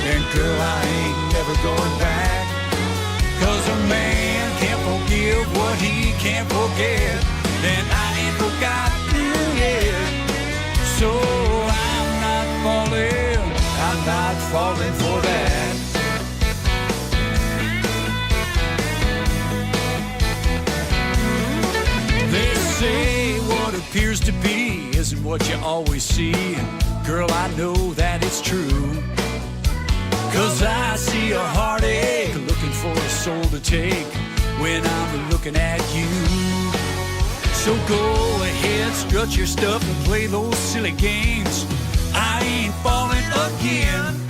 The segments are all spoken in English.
And girl, I ain't never going back. 'Cause a man can't forgive what he can't forget. And I ain't forgotten yet. So I'm not falling for that. They say what appears to be isn't what you always see. And girl, I know that it's true. 'Cause I see a heartache looking for a soul to take when I'm looking at you. So go ahead, strut your stuff and play those silly games. I ain't falling again.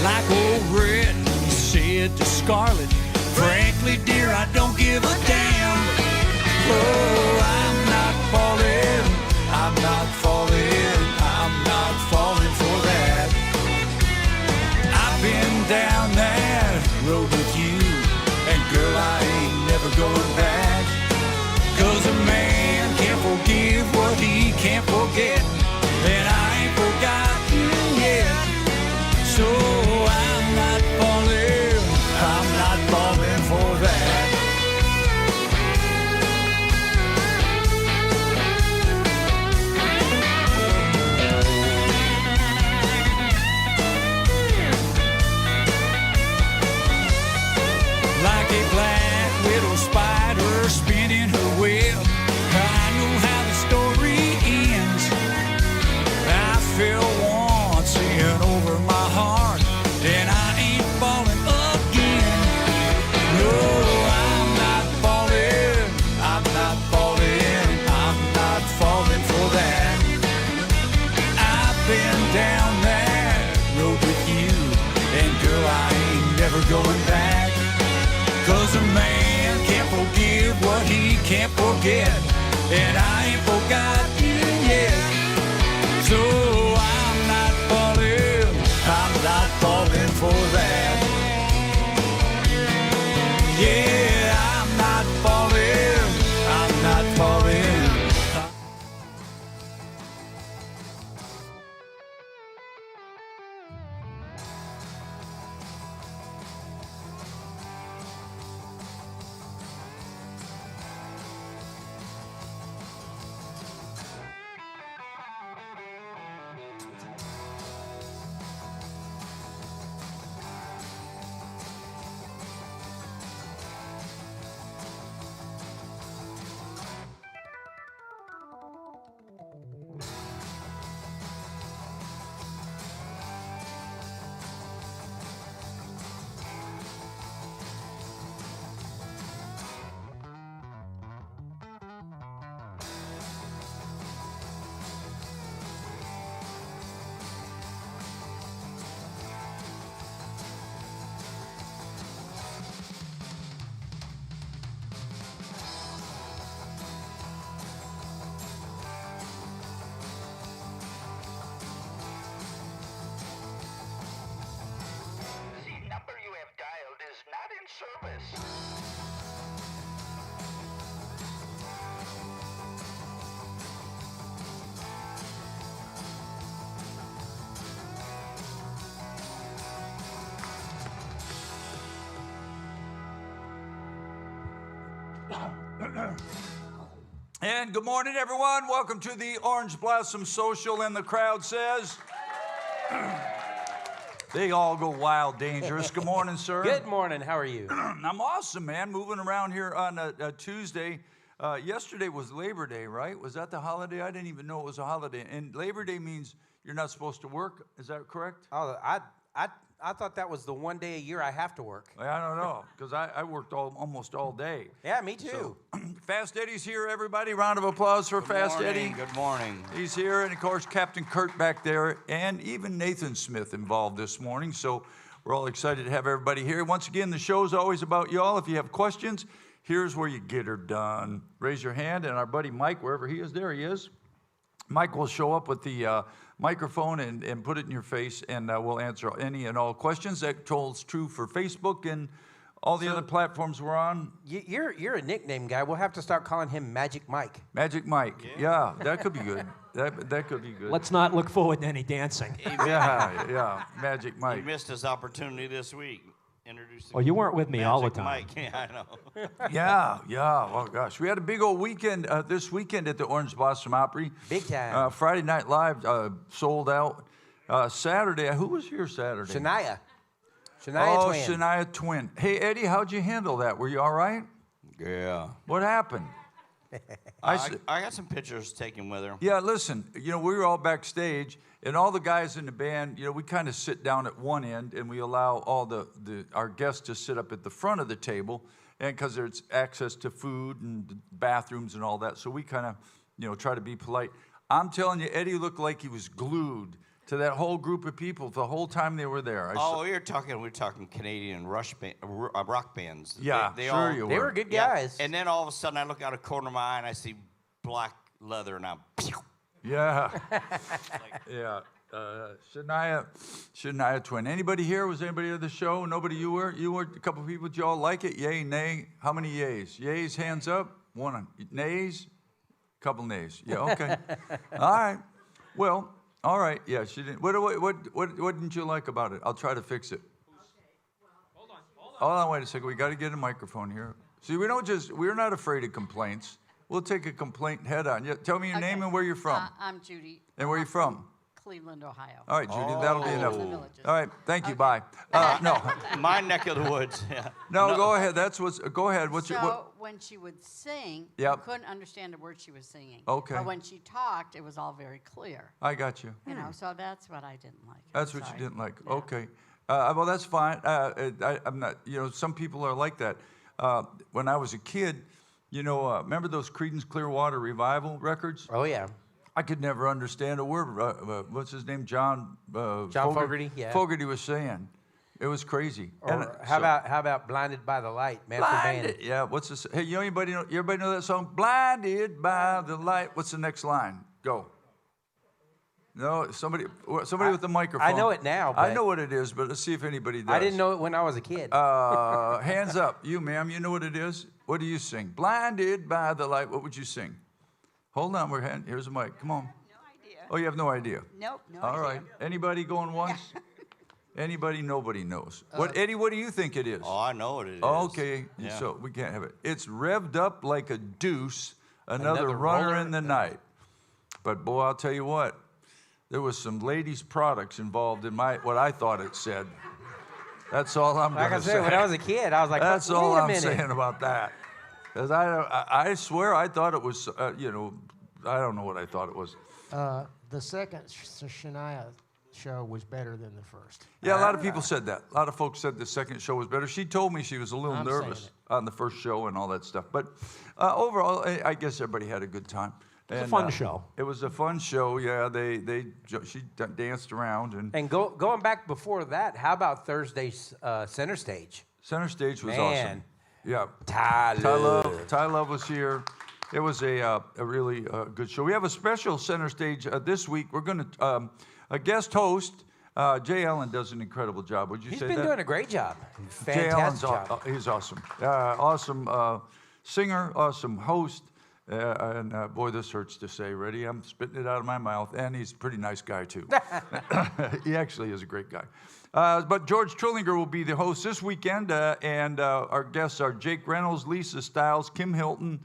Like old Red said to Scarlet, frankly, dear, I don't give a damn. Oh, I'm not falling, I'm not falling, I'm not falling for that. I've been down that road with you, and girl, I ain't never going back. 'Cause a man can't forgive what he can't forget, and I ain't forgotten yet. So I'm not falling for that. Like a black widow spider spinning her web, I know how the story ends. I fell once in over my heart, and I ain't falling again. No, I'm not falling, I'm not falling, I'm not falling for that. I've been down that road with you, and girl, I ain't never going back. 'Cause a man can't forgive what he can't forget, and I ain't forgotten yet. So I'm not falling for that. Yeah, I'm not falling, I'm not falling. And good morning, everyone. Welcome to the Orange Blossom Social, and the crowd says, they all go wild, dangerous. Good morning, sir. Good morning. How are you? I'm awesome, man. Moving around here on a Tuesday. Yesterday was Labor Day, right? Was that the holiday? I didn't even know it was a holiday. And Labor Day means you're not supposed to work. Is that correct? Oh, I thought that was the one day a year I have to work. I don't know, because I worked almost all day. Yeah, me too. So, Fast Eddie's here, everybody. Round of applause for Fast Eddie. Good morning. He's here, and of course, Captain Kurt back there, and even Nathan Smith involved this morning. So we're all excited to have everybody here. Once again, the show's always about y'all. If you have questions, here's where you get her done. Raise your hand, and our buddy Mike, wherever he is, there he is. Mike will show up with the microphone and put it in your face, and we'll answer any and all questions. That holds true for Facebook and all the other platforms we're on. You're a nickname guy. We'll have to start calling him Magic Mike. Magic Mike. Yeah, that could be good. That could be good. Let's not look forward to any dancing. Yeah, Magic Mike. He missed his opportunity this week. Introducing Oh, you weren't with me all the Magic time. Mike. Yeah, I know. Yeah. Oh, gosh. We had a big old weekend this weekend at the Orange Blossom Opry. Big time. Friday Night Live sold out. Saturday, who was here Saturday? Shania Oh, Twain. Shania Twain. Hey, Eddie, how'd you handle that? Were you all right? Yeah. What happened? I got some pictures taken with her. Yeah, listen, we were all backstage, and all the guys in the band, we kind of sit down at one end, and we allow all our guests to sit up at the front of the table, and because there's access to food and bathrooms and all that, so we kind of, try to be polite. I'm telling you, Eddie looked like he was glued to that whole group of people the whole time they were there. We're talking Canadian rock bands. Yeah, they sure all, you They were. were good guys. And then all of a sudden I look out a corner of my eye and I see black leather and I'm Yeah. Yeah. Shania Twain. Anybody here? Was anybody at the show? Nobody? You were? You were? A couple of people. Did you all like it? Yay, nay? How many yays? Yays, hands up. One. Nays? Couple nays. Yeah, okay. All right. Well, all right. Yeah, she didn't. What didn't you like about it? I'll try to fix it. Hold on, wait a second. We got to get a microphone here. See, we're not afraid of complaints. We'll take a complaint head on. Yeah, tell me your name and where you're from. I'm Judy. And where are you from? Cleveland, Ohio. All right, Judy, that'll be I enough. live in the Villages. All right, thank you. Bye. No, my neck of the woods. Yeah. no, go ahead. Go ahead. What's So your? when she would sing, Yep. you couldn't understand a word she was singing. Okay. But when she talked, it was all very clear. I got you. So that's what I didn't like. That's I'm what sorry. you didn't like. Yeah. Okay. Well, that's fine. I'm not. Some people are like that. When I was a kid, remember those Creedence Clearwater Revival records? Oh yeah. I could never understand a word. What's his name? John Fogerty. Yeah. Fogerty was saying. It was crazy. Or how about Blinded by the Light, Manfred Blinded. Band? Yeah. What's this? Hey, everybody know that song? Blinded by the light. What's the next line? Go. No, somebody with the microphone. I know it now, I but- know what it is, but let's see if anybody does. I didn't know it when I was a kid. Hands up. You, ma'am, you know what it is? What do you sing? Blinded by the light. What would you sing? Hold on. Here's a mic. Come on. No idea. Oh, you have no idea? Nope, no All idea. right. Anybody going once? Anybody? Nobody knows. Eddie, what do you think it is? Oh, I know what it is. Okay, Yeah. so we can't have it. It's revved up like a deuce, another Another runner roller. in the night. But boy, I'll tell you what, there was some ladies' products involved in what I thought it said. That's all I'm Like going I to said, say. when I was a kid, I was like, That's wait all a I'm minute. saying about that. Because I swear I thought it was, I don't know what I thought it was. The second Shania show was better than the first. Yeah, a lot of people said that. A lot of folks said the second show was better. She told me she was a little I'm saying nervous it. on the first show and all that stuff. But overall, I guess everybody had a good time. It was a fun show. It was a fun show. Yeah, she danced around and Going back before that, how about Thursday's Center Stage? Center Stage was Man. awesome. Yeah, Ty Love was here. It was a really good show. We have a special Center Stage this week. We're going to a guest host. Jay Allen does an incredible job. Would you He's say been that? doing a great job. Jay Allen's Fantastic job. he's awesome. Awesome singer, awesome host. And boy, this hurts to say. Ready? I'm spitting it out of my mouth. And he's a pretty nice guy, too. He actually is a great guy. But George Trillinger will be the host this weekend. And our guests are Jake Reynolds, Lisa Stiles, Kim Hilton.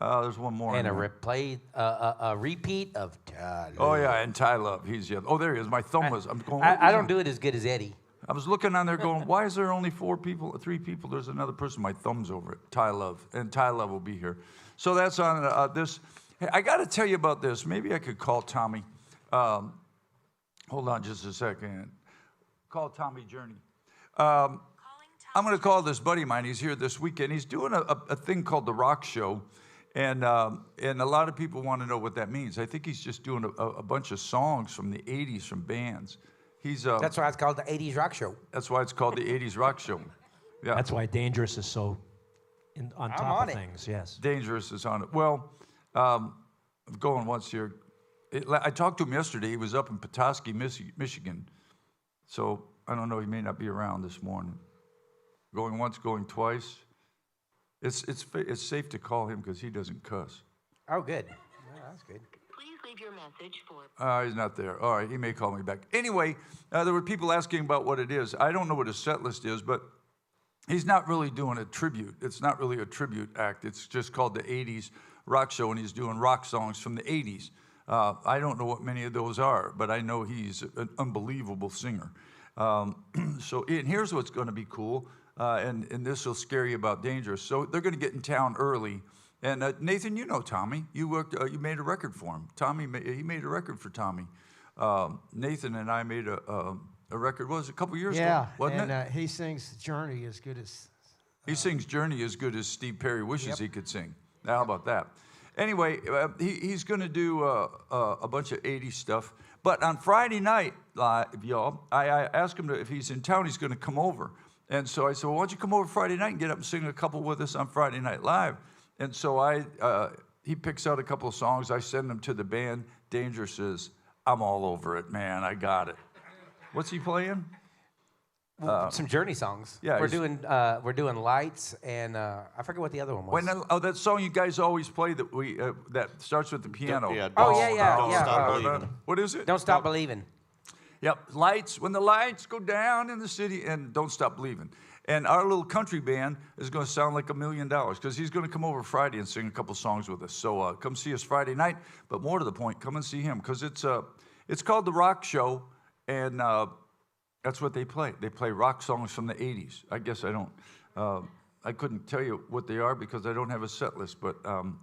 There's one more. And in a there. repeat of Ty Oh, Love. yeah, and Ty Love. He's the other. Oh, there he is. My thumb was. I'm going. I don't do it as good as Eddie. I was looking on there going, why is there only 3 people? There's another person. My thumb's over it. Ty Love. And Ty Love will be here. So that's on this. Hey, I got to tell you about this. Maybe I could call Tommy. Hold on just a second. Call Tommy Journey. I'm going to call this buddy of mine. He's here this weekend. He's doing a thing called The Rock Show. And a lot of people want to know what that means. I think he's just doing a bunch of songs from the 80s from bands. That's why it's called the 80s Rock Show. That's why it's called the 80s Rock Show. Yeah. That's why Dangerous is so on top on of it. things, yes. Dangerous is on it. Well, I'm going once here. I talked to him yesterday. He was up in Petoskey, Michigan. So I don't know. He may not be around this morning. Going once, going twice. It's safe to call him because he doesn't cuss. Oh, good. Yeah, that's good. Please leave your message for... He's not there. All right, he may call me back. Anyway, there were people asking about what it is. I don't know what his set list is, but he's not really doing a tribute. It's not really a tribute act. It's just called the 80s Rock Show, and he's doing rock songs from the 80s. I don't know what many of those are, but I know he's an unbelievable singer. And here's what's going to be cool, and this will scare you about Dangerous. So they're going to get in town early. And Nathan, you know Tommy. You worked. You made a record for him. He made a record for Tommy. Nathan and I made a record. What was it, a couple years ago? Wasn't it? He sings Journey as good as... He sings Journey as good as Steve Perry wishes he could sing. How about that? Anyway, he's going to do a bunch of 80s stuff. But on Friday night, y'all, I asked him if he's in town, he's going to come over. And so I said, well, why don't you come over Friday night and get up and sing a couple with us on Friday Night Live? And so he picks out a couple of songs. I send them to the band. Dangerous says, I'm all over it, man. I got it. What's he playing? Some Journey songs. Yeah, we're doing Lights, and I forget what the other one was. That song you guys always play that starts with the piano. Yeah, Oh, don't- yeah. Don't stop believing. What is it? Don't Stop Believing. Yep, lights, when the lights go down in the city, and Don't Stop Believing. And our little country band is going to sound like $1 million because he's going to come over Friday and sing a couple songs with us. So come see us Friday night. But more to the point, come and see him because it's called The Rock Show, and that's what they play. They play rock songs from the 80s. I guess I couldn't tell you what they are because I don't have a set list, but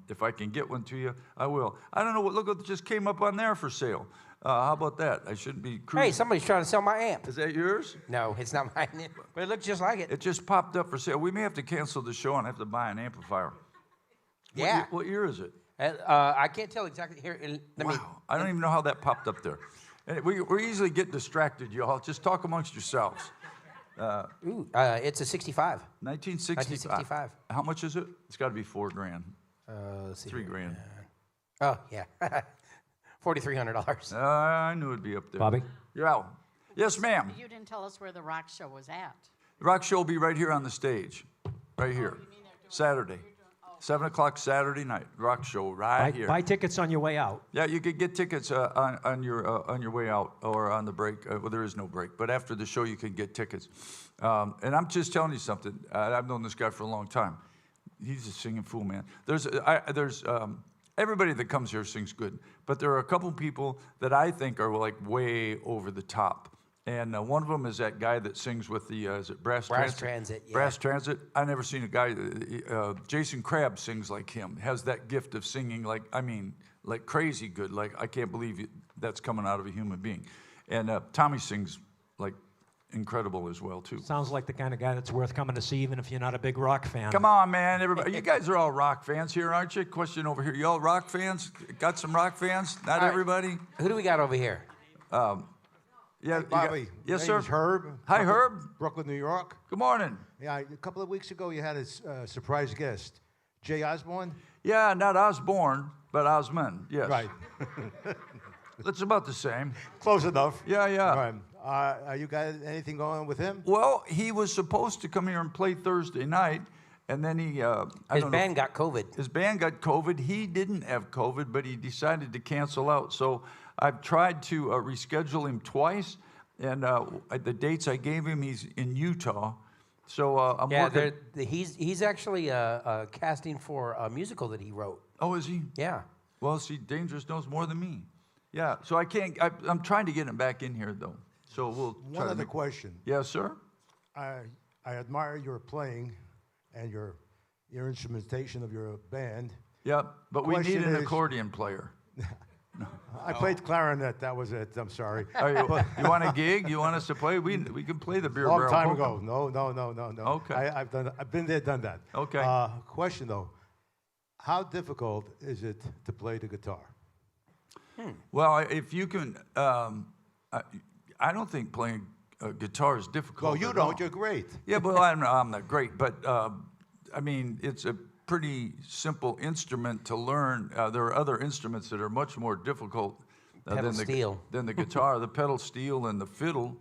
if I can get one to you, I will. I don't know look what just came up on there for sale. How about that? I shouldn't be cruising. Hey, somebody's trying to sell my amp. Is that yours? No, it's not mine, but it looks just like it. It just popped up for sale. We may have to cancel the show and have to buy an amplifier. Yeah. What year is it? I can't tell exactly. Here, let me. Wow. I don't even know how that popped up there. And we easily get distracted, y'all. Just talk amongst yourselves. It's a 65. 1965. 1965. How much is it? It's got to be $4,000. Let's see $3,000. here. Oh, yeah. $4,300. I knew it'd be up there. Bobby? You're out. Yes, ma'am. You didn't tell us where the rock show was at. The rock show will be right here on the stage. Right here. Saturday. 7 o'clock Saturday night. Rock show right here. Buy tickets on your way out. Yeah, you could get tickets on your way out or on the break. Well, there is no break, but after the show you can get tickets. And I'm just telling you something. I've known this guy for a long time. He's a singing fool, man. There's everybody that comes here sings good, but there are a couple people that I think are like way over the top. And one of them is that guy that sings with the, is it Brass Transit? Transit, yeah. Brass Transit. I've never seen a guy, Jason Crabb sings like him, has that gift of singing like crazy good. Like, I can't believe that's coming out of a human being. And Tommy sings like incredible as well, too. Sounds like the kind of guy that's worth coming to see, even if you're not a big rock fan. Come on, man, everybody. You guys are all rock fans here, aren't you? Question over here. You all rock fans? Got some rock fans? Not right. everybody? Who do we got over here? Yeah. you got- Bobby, yes, my sir. name's Herb. Hi, Herb. Brooklyn, New York. Good morning. Yeah, a couple of weeks ago you had a surprise guest, Jay Osborne. Yeah, not Osborne, but Osmond. Yes. Right. It's about the same. Close enough. Yeah, yeah. All right. Are you got anything going on with him? Well, he was supposed to come here and play Thursday night, and then he, His band got COVID. His band got COVID. He didn't have COVID, but he decided to cancel out. So I've tried to reschedule him twice, and the dates I gave him, he's in Utah. So I'm working. He's actually casting for a musical that he wrote. Oh, is he? Yeah. Well, see, Dangerous knows more than me. Yeah, so I can't, I'm trying to get him back in here, though. So we'll try One to other make- question. Yes, sir? I admire your playing and your instrumentation of your band. Yeah, but we need Question an is- accordion player. I played clarinette. That was it. I'm sorry. You want a gig? You want us to play? We can play the beer Long barrel time polka. ago. No. Okay. I've been there, done that. Okay. Question though, how difficult is it to play the guitar? Well, if you can, I don't think playing guitar is difficult. Well, you at all. don't. You're great. Yeah, but I'm not great. But I mean, it's a pretty simple instrument to learn. There are other instruments that are much more difficult Pedal steel. than the guitar. The pedal steel and the fiddle,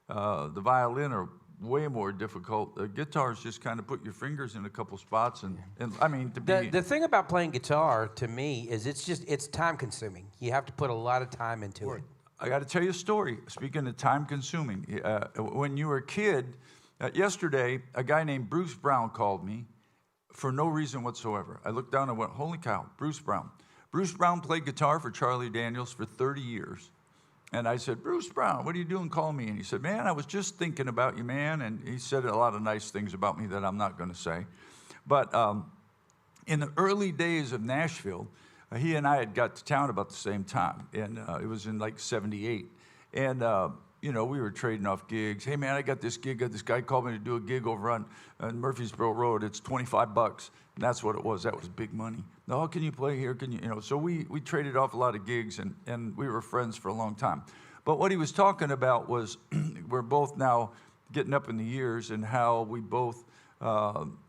the violin are way more difficult. Guitars just kind of put your fingers in a couple spots, and I mean, to be... The thing about playing guitar, to me, is it's time consuming. You have to put a lot of time into it. I got to tell you a story. Speaking of time consuming, when you were a kid, yesterday, a guy named Bruce Brown called me for no reason whatsoever. I looked down and went, holy cow, Bruce Brown. Bruce Brown played guitar for Charlie Daniels for 30 years. And I said, Bruce Brown, what are you doing? Call me. And he said, man, I was just thinking about you, man. And he said a lot of nice things about me that I'm not going to say. But in the early days of Nashville, he and I had got to town about the same time. And it was in like 78. And, you know, we were trading off gigs. Hey, man, I got this gig. This guy called me to do a gig over on Murfreesboro Road. It's $25. And that's what it was. That was big money. No, can you play here? Can you, you know? So we traded off a lot of gigs, and we were friends for a long time. But what he was talking about was we're both now getting up in the years, and how we both,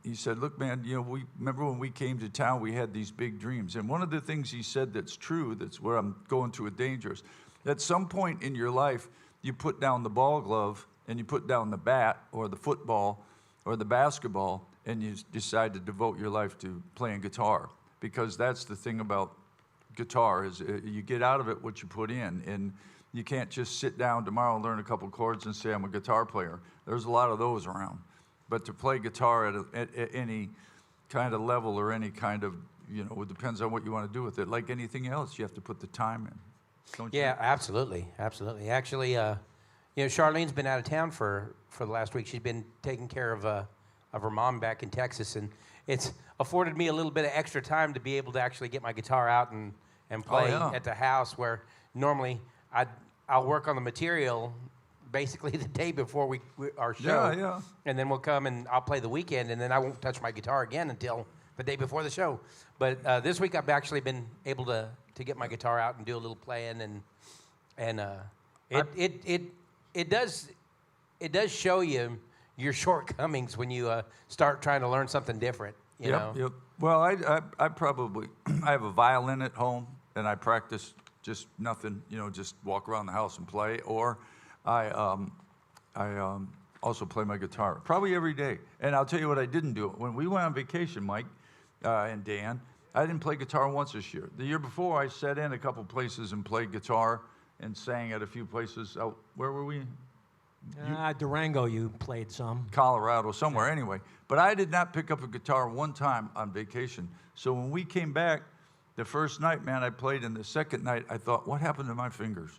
he said, look, man, you know, we remember when we came to town, we had these big dreams. And one of the things he said that's true, that's where I'm going to a dangerous, at some point in your life, you put down the ball glove, and you put down the bat, or the football, or the basketball, and you decide to devote your life to playing guitar. Because that's the thing about guitar, is you get out of it what you put in. And you can't just sit down tomorrow and learn a couple chords and say, I'm a guitar player. There's a lot of those around. But to play guitar at any kind of level, or any kind of, you know, it depends on what you want to do with it. Like anything else, you have to put the time in. Don't you? Yeah, absolutely, absolutely. Actually, you know, Charlene's been out of town for the last week. She's been taking care of her mom back in Texas, and it's afforded me a little bit of extra time to be able to actually get my guitar out and play at the house, where normally I'll work on the material basically the day before our show, and then we'll come and I'll play the weekend, and then I won't touch my guitar again until the day before the show. But this week I've actually been able to get my guitar out and do a little playing, and it does show you your shortcomings when you start trying to learn something different. You know? Yep. Well, I probably, I have a violin at home, and I practice just nothing, you know, just walk around the house and play. Or I also play my guitar, probably every day. And I'll tell you what I didn't do. When we went on vacation, Mike and Dan, I didn't play guitar once this year. The year before, I sat in a couple places and played guitar and sang at a few places. Where were we? Durango, you played some. Colorado, somewhere anyway. But I did not pick up a guitar one time on vacation. So when we came back, the first night, man, I played, and the second night, I thought, what happened to my fingers?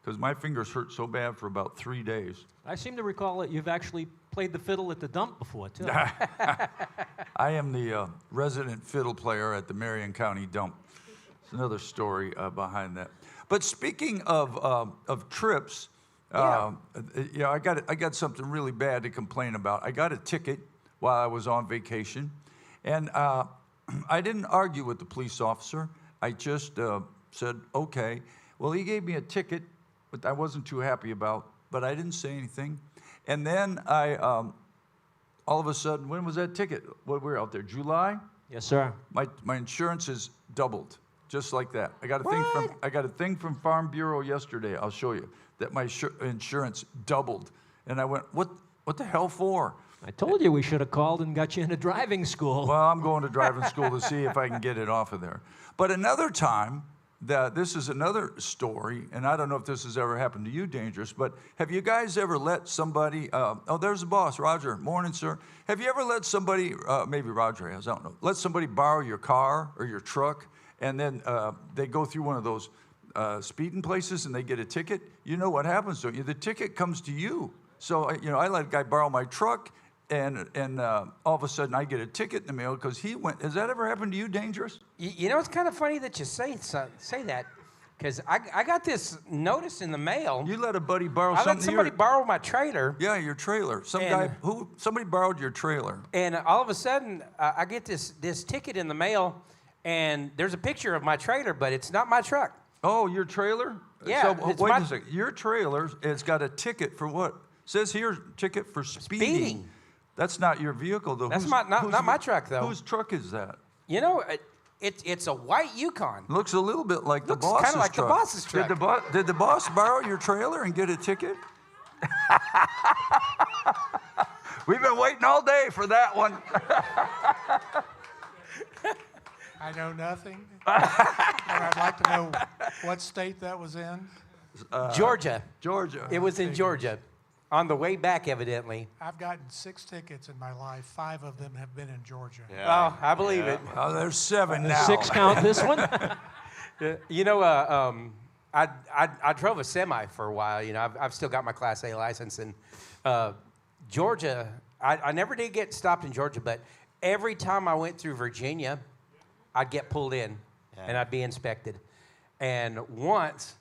Because my fingers hurt so bad for about 3 days. I seem to recall that you've actually played the fiddle at the dump before, too. I am the resident fiddle player at the Marion County dump. It's another story behind that. But speaking of trips, yeah, I got something really bad to complain about. I got a ticket while I was on vacation, and I didn't argue with the police officer. I just said, okay. Well, he gave me a ticket, but I wasn't too happy about, but I didn't say anything. And then I, all of a sudden, when was that ticket? What, we were out there, July? Yes, sir. My insurance is doubled, just like that. I got a thing from Farm Bureau yesterday. I'll show you that my insurance doubled, and I went, what the hell for? I told you we should have called and got you into driving school. Well, I'm going to driving school to see if I can get it off of there. But another time, this is another story, and I don't know if this has ever happened to you, Dangerous, but have you guys ever let somebody, oh, there's the boss, Roger. Morning, sir. Have you ever let somebody, maybe Roger has, I don't know, let somebody borrow your car or your truck, and then they go through one of those speeding places and they get a ticket? You know what happens, don't you? The ticket comes to you. So, you know, I let a guy borrow my truck, and all of a sudden I get a ticket in the mail because he went. Has that ever happened to you, Dangerous? You know, it's kind of funny that you say that, because I got this notice in the mail. You let a buddy borrow something. I let somebody borrow my trailer. Yeah, your trailer. Somebody borrowed your trailer. And all of a sudden, I get this ticket in the mail, and there's a picture of my trailer, but it's not my truck. Oh, your trailer? Yeah. So wait a second. Your trailer has got a ticket for what? It says here, ticket for speeding. That's not your vehicle, though. That's not my truck, though. Whose truck is that? You know, it's a white Yukon. Looks a little bit like the boss's truck. Looks kind of like the boss's truck. Did the boss borrow your trailer and get a ticket? been waiting all day for that one. I know nothing. And I'd like to know what state that was in. Georgia. Georgia. It was in Georgia. On the way back, evidently. I've gotten 6 tickets in my life. 5 of them have been in Georgia. Oh, I believe it. Oh, there's 7 now. 6 count this one? You know, I drove a semi for a while. You know, I've still got my Class A license. And Georgia, I never did get stopped in Georgia, but every time I went through Virginia, I'd get pulled in and I'd be inspected. And once,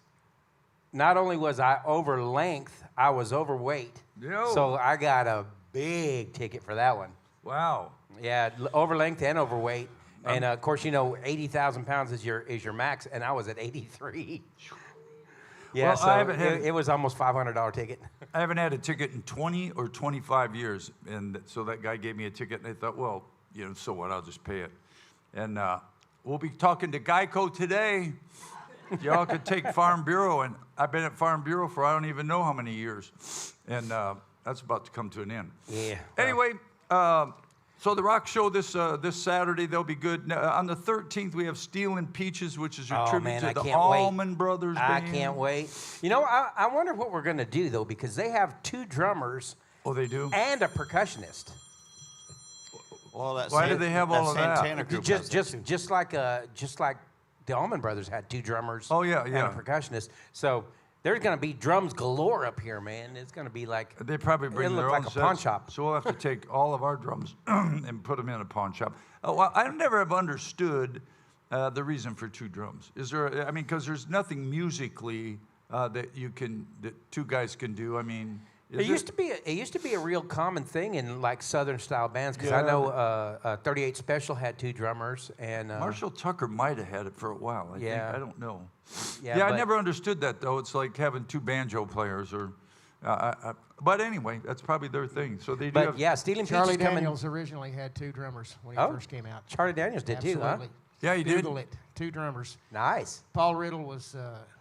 not only was I over length, I was overweight. Yo. So I got a big ticket for that one. Wow. Yeah, over length and overweight. And of course, you know, 80,000 pounds is your max, and I was at 83. Yeah, Well, so I haven't had- it was almost $500 ticket. I haven't had a ticket in 20 or 25 years. And so that guy gave me a ticket, and I thought, well, you know, so what? I'll just pay it. And we'll be talking to Geico today. Y'all could take Farm Bureau, and I've been at Farm Bureau for I don't even know how many years. And that's about to come to an end. Yeah. Anyway, so the rock show this Saturday, they'll be good. On the 13th, we have Steel and Peaches, which is your Oh, tribute man, to I the can't wait. Allman Brothers I Band. can't wait. You know, I wonder what we're going to do, though, because they have 2 drummers Oh, they do? and a percussionist. Well, that Why do they have all of that? Santana group has that too. Just like the Allman Brothers had 2 drummers. Oh, yeah, and yeah. a percussionist. So there's going to be drums galore up here, man. It's going to be like They probably bring it'll their look own like a sets. pawn shop. So we'll have to take all of our drums and put them in a pawn shop. Well, I never have understood the reason for 2 drums. Is there? I mean, because there's nothing musically that 2 guys can do. I mean, It used to be a real common thing in like Southern style bands because I Yeah. know 38 Special had 2 drummers and Marshall Tucker might have had it for a while. I think. Yeah. I don't know. Yeah, I but- never understood that though. It's like having 2 banjo players, or. But anyway, that's probably their thing. So they do But have. yeah, Stealing Peaches Charlie coming. Daniels originally had 2 drummers when he Oh, first came out. Charlie Daniels did too, huh? Absolutely. Yeah, he did. Google it. 2 drummers. Nice. Paul Riddle was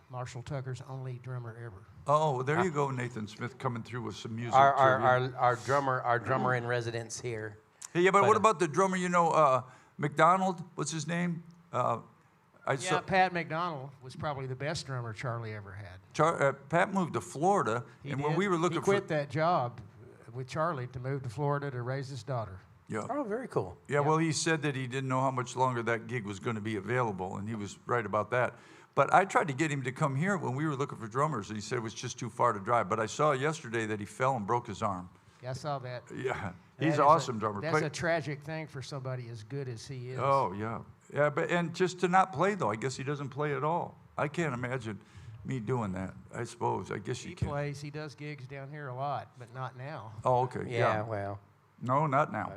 Marshall Tucker's only drummer ever. Oh, there you go, Nathan Smith coming through with some music. Our drummer in residence here. Hey, yeah, but what But, about the drummer? You know, McDonald. What's his name? Pat McDonald was probably the best drummer Charlie ever had. Pat moved to Florida, He and did. when we were looking he for, quit that job with Charlie to move to Florida to raise his daughter. yeah, Oh, very cool. yeah. Well, he said that he didn't know how much longer that gig was going to be available, and he was right about that. But I tried to get him to come here when we were looking for drummers, and he said it was just too far to drive. But I saw yesterday that he fell and broke his arm. Yeah, I saw that. Yeah, That he's is an awesome drummer. That's Play- a tragic thing for somebody as good as he is. Oh yeah, yeah. But and just to not play though, I guess he doesn't play at all. I can't imagine me doing that. I suppose. I guess He you can. plays. He does gigs down here a lot, but not now. Oh, okay. Yeah, well. No, not now.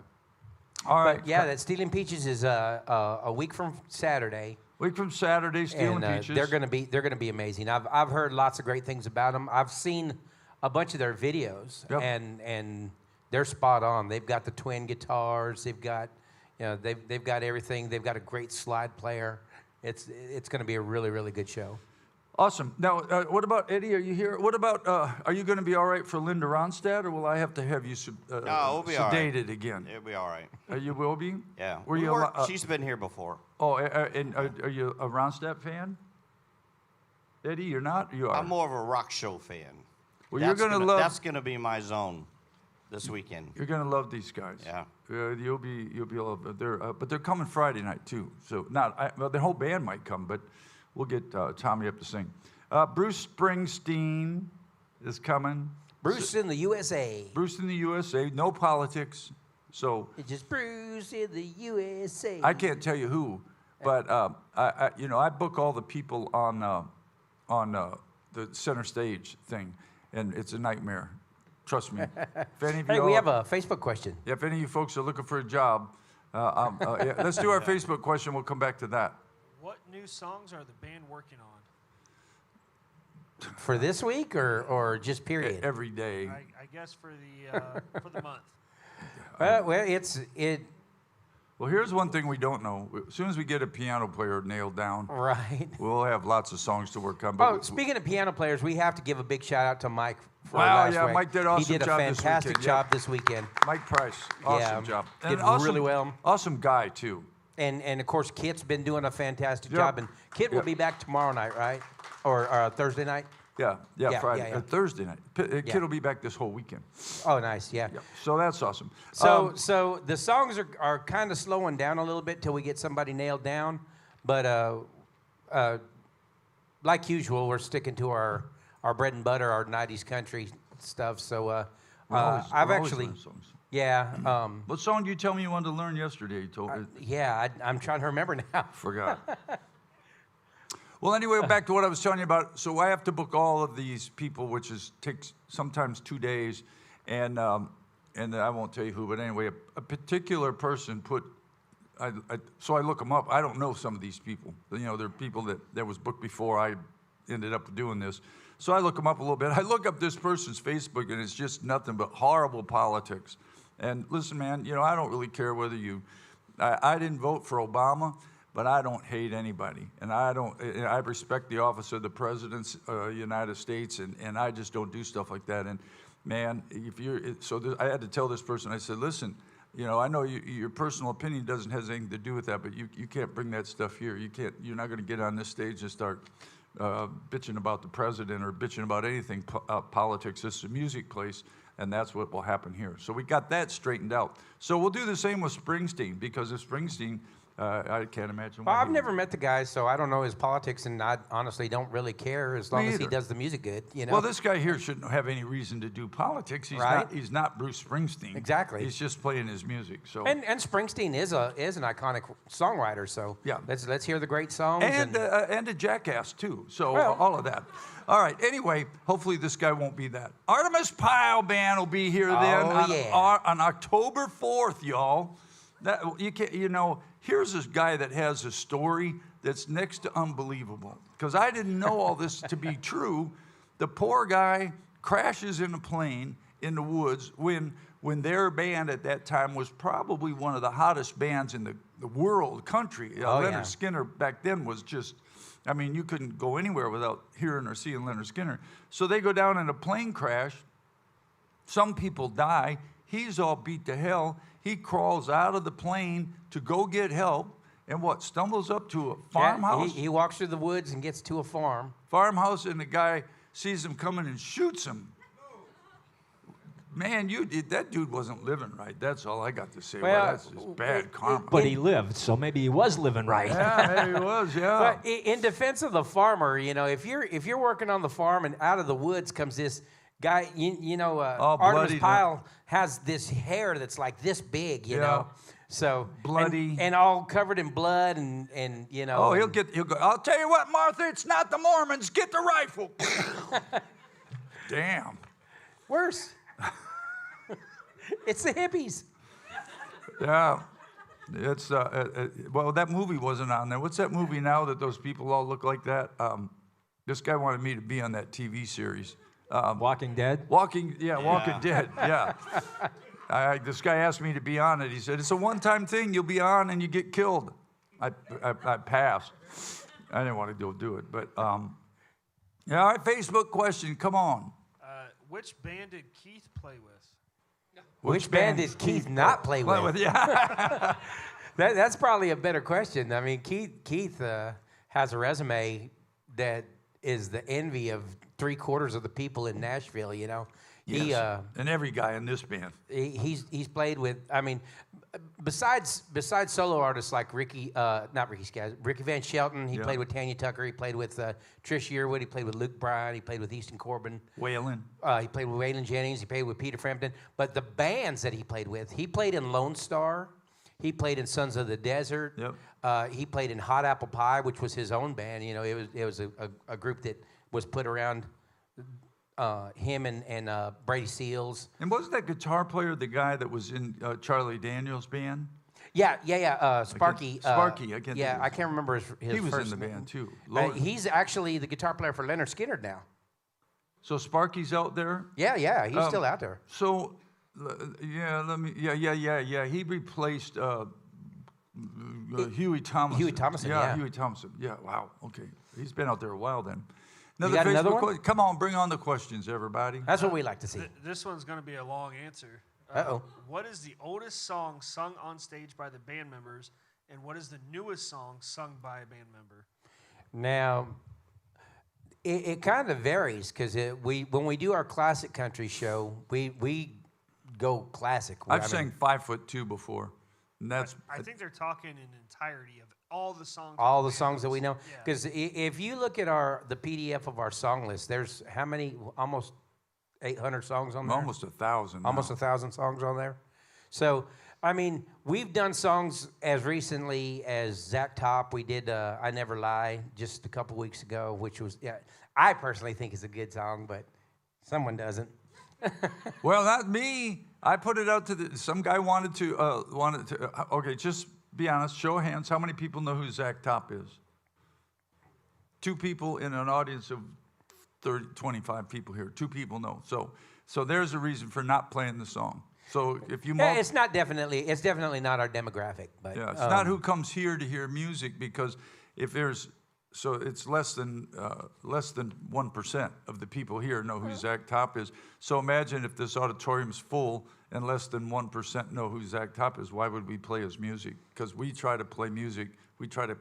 All right. But yeah, that Stealing Peaches is a week from Saturday. Week from Saturday, Steel and And Peaches. they're gonna be amazing. I've heard lots of great things about them. I've seen a bunch of their videos, Yep. and they're spot on. They've got the twin guitars. They've got, you know, they've got everything. They've got a great slide player. It's gonna be a really, really good show. Awesome. Now, what about Eddie? Are you here? What about? Are you going to be all right for Linda Ronstadt, or will I have to have you No, we'll be all right. sedated again? It'll be all right. You will be. Yeah. Were you? She's been here before. Oh, and are you a Ronstadt fan? Eddie, you're not. You are. I'm more of a rock show fan. Well, you're gonna love. That's gonna be my zone this weekend. You're gonna love these guys. Yeah. You'll be love. But they're coming Friday night too. So well, the whole band might come, but we'll get Tommy up to sing. Bruce Springsteen is coming. Bruce in the USA. Bruce in the USA. No politics. So It's just Bruce in the USA. I can't tell you who, but I book all the people on the center stage thing, and it's a nightmare. Trust me. If any of Hey, you we have a Facebook question. if any of you folks are looking for a job, let's do our Facebook question. We'll come back to that. What new songs are the band working on? For this week or just period? Every day. I guess for the month. Well, Well, here's one thing we don't know. As soon as we get a piano player nailed down, right. we'll have lots of songs to work on. But Oh, speaking of piano players, we have to give a big shout out to Mike for Wow, last yeah, week. Mike did awesome He did a job this fantastic weekend, job yeah. this weekend. Mike Price, awesome job. Did awesome, really well. Awesome guy, too. And of course, Kit's been doing a fantastic Yep. job. And Kit will Yep. be back tomorrow night, right? Or Thursday night? Yeah, Yeah, Friday, yeah. Thursday night. Kid Yeah. will be back this whole weekend. Oh, nice, yeah. Yeah, so that's awesome. So the songs are kind of slowing down a little bit till we get somebody nailed down. But like usual, we're sticking to our bread and butter, our 90s country stuff. So We're I've always actually, learning songs. yeah, What song did you tell me you wanted to learn yesterday? You told me. yeah, I'm trying to remember now. Forgot. Well, anyway, back to what I was telling you about. So I have to book all of these people, which takes sometimes 2 days, and I won't tell you who, but anyway, a particular person put. So I look them up. I don't know some of these people. You know, they're people that was booked before I ended up doing this. So I look them up a little bit. I look up this person's Facebook, and it's just nothing but horrible politics. And listen, man, you know, I don't really care whether I didn't vote for Obama, but I don't hate anybody. And I respect the office of the President of the United States, and I just don't do stuff like that. And man, I had to tell this person, I said, listen, you know, I know your personal opinion doesn't have anything to do with that, but you can't bring that stuff here. You're not going to get on this stage and start bitching about the president or bitching about anything politics. This is a music place, and that's what will happen here. So we got that straightened out. So we'll do the same with Springsteen, because if Springsteen, I can't imagine. Well, I've never met the guy, so I don't know his politics, and I honestly don't really care as long as he either. does the music good. You know. Well, this guy here shouldn't have any reason to do politics. Right. He's not Bruce Springsteen. Exactly. He's just playing his music. So. And Springsteen is an iconic songwriter, so Yeah. let's hear the great songs. And a jackass, too. So Well. all of that. All right. Anyway, hopefully this guy won't be that. Artemis Pyle Band will be here then on October 4th, y'all. Here's this guy that has a story that's next to unbelievable. Because I didn't know all this to be true. The poor guy crashes in a plane in the woods when their band at that time was probably one of the hottest bands in the world, country. Leonard Skinner back then was just, I mean, you couldn't go anywhere without hearing or seeing Leonard Skinner. So they go down in a plane crash. Some people die. He's all beat to hell. He crawls out of the plane to go get help and stumbles up to a farmhouse. He walks through the woods and gets to a Farmhouse, and the guy sees him coming and shoots him. Man, that dude wasn't living right. That's all I got to say. Well, that's just bad karma. But he lived, so maybe he was living right. Yeah, maybe he was, yeah. But in defense of the farmer, you know, if you're working on the farm and out of the woods comes this guy, Artemis Pyle has this hair that's like this big, you know. So bloody and all covered in blood and you know. Oh, he'll go. I'll tell you what, Martha, it's not the Mormons. Get the rifle. Damn. Worse. It's the hippies. Yeah. It's well, that movie wasn't on there. What's that movie now that those people all look like that? This guy wanted me to be on that TV series. Walking Dead? Walking Dead, yeah. This guy asked me to be on it. He said, it's a one-time thing. You'll be on and you get killed. I passed. I didn't want to go do it. But, all right, Facebook question. Come on. Which band did Keith play with? Which band did Keith not play with? Yeah. That's probably a better question. I mean, Keith has a resume that is the envy of 3/4 of the people in Nashville, you know. Yes. And every guy in this band. He's played with, I mean, besides solo artists like Ricky Van Shelton, he played with Tanya Tucker, he played with Trish Yearwood, he played with Luke Bryan, he played with Easton Corbin. Waylon. He played with Waylon Jennings, he played with Peter Frampton. But the bands that he played with, he played in Lone Star, he played in Sons of the Desert, he played in Hot Apple Pie, which was his own band. You know, it was a group that was put around him and Brady Seals. And wasn't that guitar player the guy that was in Charlie Daniels' band? Yeah. Sparky. Sparky, I can't. Yeah, I can't remember his He was first in the name. band too. He's actually the guitar player for Leonard Skinner now. So Sparky's out there. Yeah, he's still out there. So, He replaced Huey Thomason. Huey Thomason. Yeah, Huey Thomason. Yeah. Wow. Okay. He's been out there a while then. Another got another Facebook one? question. Come on, bring on the questions, everybody. That's what we like to see. This one's going to be a long answer. Uh-oh. What is the oldest song sung on stage by the band members, and what is the newest song sung by a band member? Now, it kind of varies because when we do our classic country show, we go classic. I've sang 5'2" before, and that's I think they're talking in entirety of all the songs. all the songs that we know. Yeah. Because if you look at the PDF of our song list, there's how many? Almost 800 songs on there. almost 1,000. now. Almost 1,000 songs on there. So, I mean, we've done songs as recently as Zach Top. We did I Never Lie just a couple weeks ago, which was, I personally think is a good song, but someone doesn't. Well, not me. I put it out to some guy wanted to. Okay, just be honest. Show of hands. How many people know who Zach Top is? 2 people in an audience of 30, 25 people here. 2 people know. So there's a reason for not playing the song. So if you It's definitely not our demographic, but it's not who comes here to hear music, because if there's it's less than 1% of the people here know who Zach Top is. So imagine if this auditorium's full and less than 1% know who Zach Top is. Why would we play his music? Because we try to play music. We try to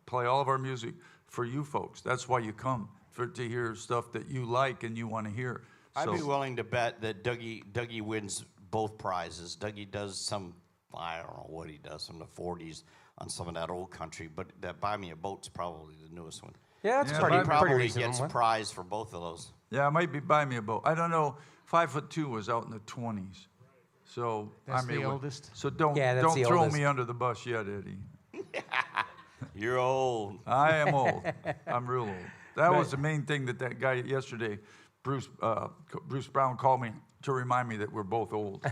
play all of our music for you folks. That's why you come, to hear stuff that you like and you want to hear. I'd be willing to bet that Dougie wins both prizes. Dougie does some, I don't know what he does from the 40s on some of that old country, but that Buy Me a Boat's probably the newest one. Yeah, it's Yeah, pretty, He probably recent gets one. prize for both of those. Yeah, it might be Buy Me a Boat. I don't know. 5'2" was out in the 20s. So That's I mean, the oldest? So don't that's the throw oldest. me under the bus yet, Eddie. You're old. I am old. I'm real old. That was the main thing that guy yesterday, Bruce Brown, called me to remind me that we're both old.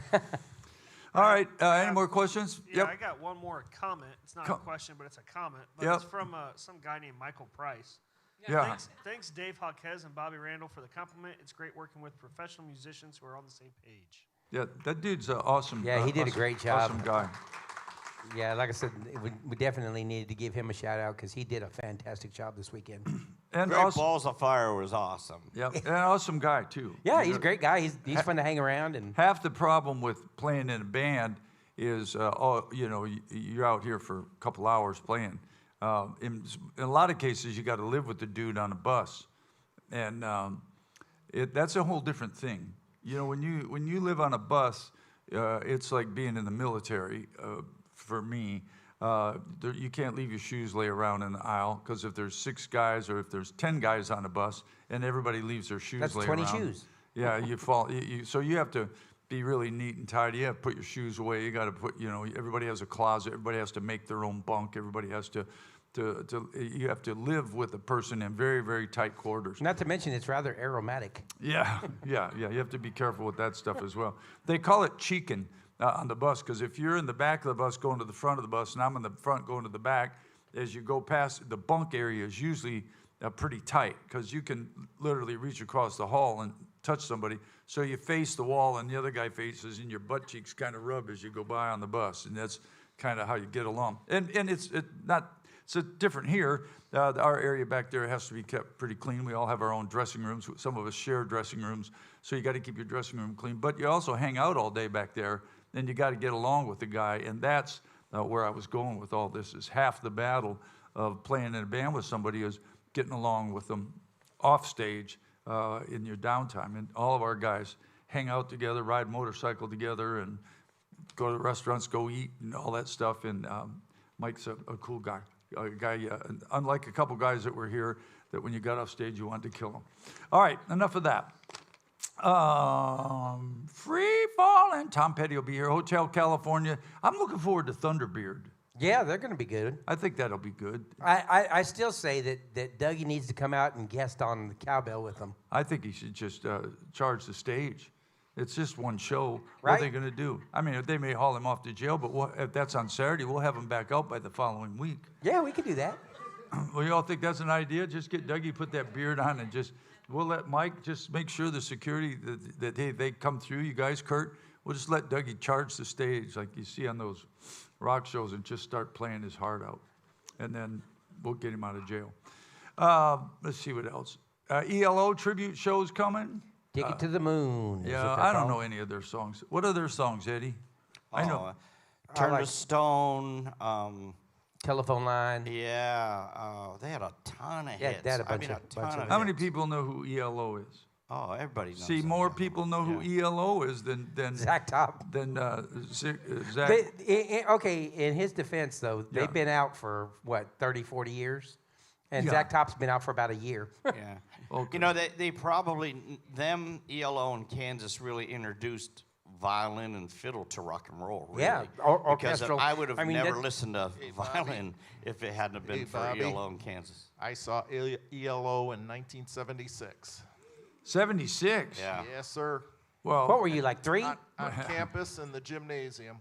All right. Any more questions? Yeah, I got one more comment. It's not a question, but it's a comment. But Yep. it's from some guy named Michael Price. Yeah. Thanks, Dave Hawkes and Bobby Randall, for the compliment. It's great working with professional musicians who are on the same page. Yeah, that dude's awesome. Yeah, he did a great job. Awesome guy. Yeah, like I said, we definitely needed to give him a shout out because he did a fantastic job this weekend. And Great awesome, Balls of Fire was awesome. yeah, and an awesome guy too. Yeah, he's a great guy. He's fun to hang around. And Half the problem with playing in a band is, you're out here for a couple hours playing. In a lot of cases, you got to live with the dude on a bus, and that's a whole different thing. You know, when you live on a bus, it's like being in the military. For me, you can't leave your shoes lay around in the aisle, because if there's 6 guys or if there's 10 guys on a bus and everybody leaves their shoes That's lay 20 around. shoes. Yeah, you fall. So you have to be really neat and tidy. You have to put your shoes away. You got to put, everybody has a closet. Everybody has to make their own bunk. Everybody has to you have to live with a person in very, very tight quarters. not to mention, it's rather aromatic. Yeah. You have to be careful with that stuff as well. They call it cheeking on the bus, because if you're in the back of the bus going to the front of the bus, and I'm in the front going to the back, as you go past, the bunk area is usually pretty tight, because you can literally reach across the hall and touch somebody. So you face the wall, and the other guy faces, and your butt cheeks kind of rub as you go by on the bus, and that's kind of how you get along. And it's different here. Our area back there has to be kept pretty clean. We all have our own dressing rooms. Some of us share dressing rooms, so you got to keep your dressing room clean. But you also hang out all day back there, and you got to get along with the guy. And that's where I was going with all this. Is half the battle of playing in a band with somebody is getting along with them off stage in your downtime. And all of our guys hang out together, ride motorcycle together, and go to restaurants, go eat, and all that stuff. And Mike's a cool guy. Unlike a couple guys that were here, that when you got off stage, you wanted to kill them. All right, enough of that. Free falling. Tom Petty will be here. Hotel California. I'm looking forward to Thunderbeard. Yeah, they're going to be good. I think that'll be good. I still say that Dougie needs to come out and guest on the cowbell with them. I think he should just charge the stage. It's just one show. Right. What are they going to do? I mean, they may haul him off to jail, but if that's on Saturday, we'll have him back out by the following week. Yeah, we could do that. Well, you all think that's an idea? Just get Dougie, put that beard on, and we'll let Mike just make sure the security that they come through. You guys, Kurt, we'll just let Dougie charge the stage like you see on those rock shows and just start playing his heart out. And then we'll get him out of jail. Let's see what else. ELO tribute shows coming. Take It to the Moon. is Yeah, what they're I don't called. know any of their songs. What are their songs, Eddie? I know. Turn like- to Stone. Telephone Line. Yeah, they had a ton of Yeah, hits. they had a I bunch mean, of- a bunch ton of of How many hits. people know who ELO is? Oh, everybody knows. See, that. more people know who ELO is than Zach Top. Zach. Okay, in his defense, though, Yeah. they've been out for, what, 30, 40 years? And Yeah. Zach Top's been out for about a year. Yeah. Okay. You know, they probably, them, ELO, and Kansas really introduced violin and fiddle to rock and roll, really. Yeah, Because orchestral. I would have I mean, never that- listened to Bobby. violin if it hadn't have been Hey, for Bobby. ELO and Kansas. I saw ELO in 1976. 76. Yeah. Yes, sir. Well, What were you, like 3? On campus in the gymnasium.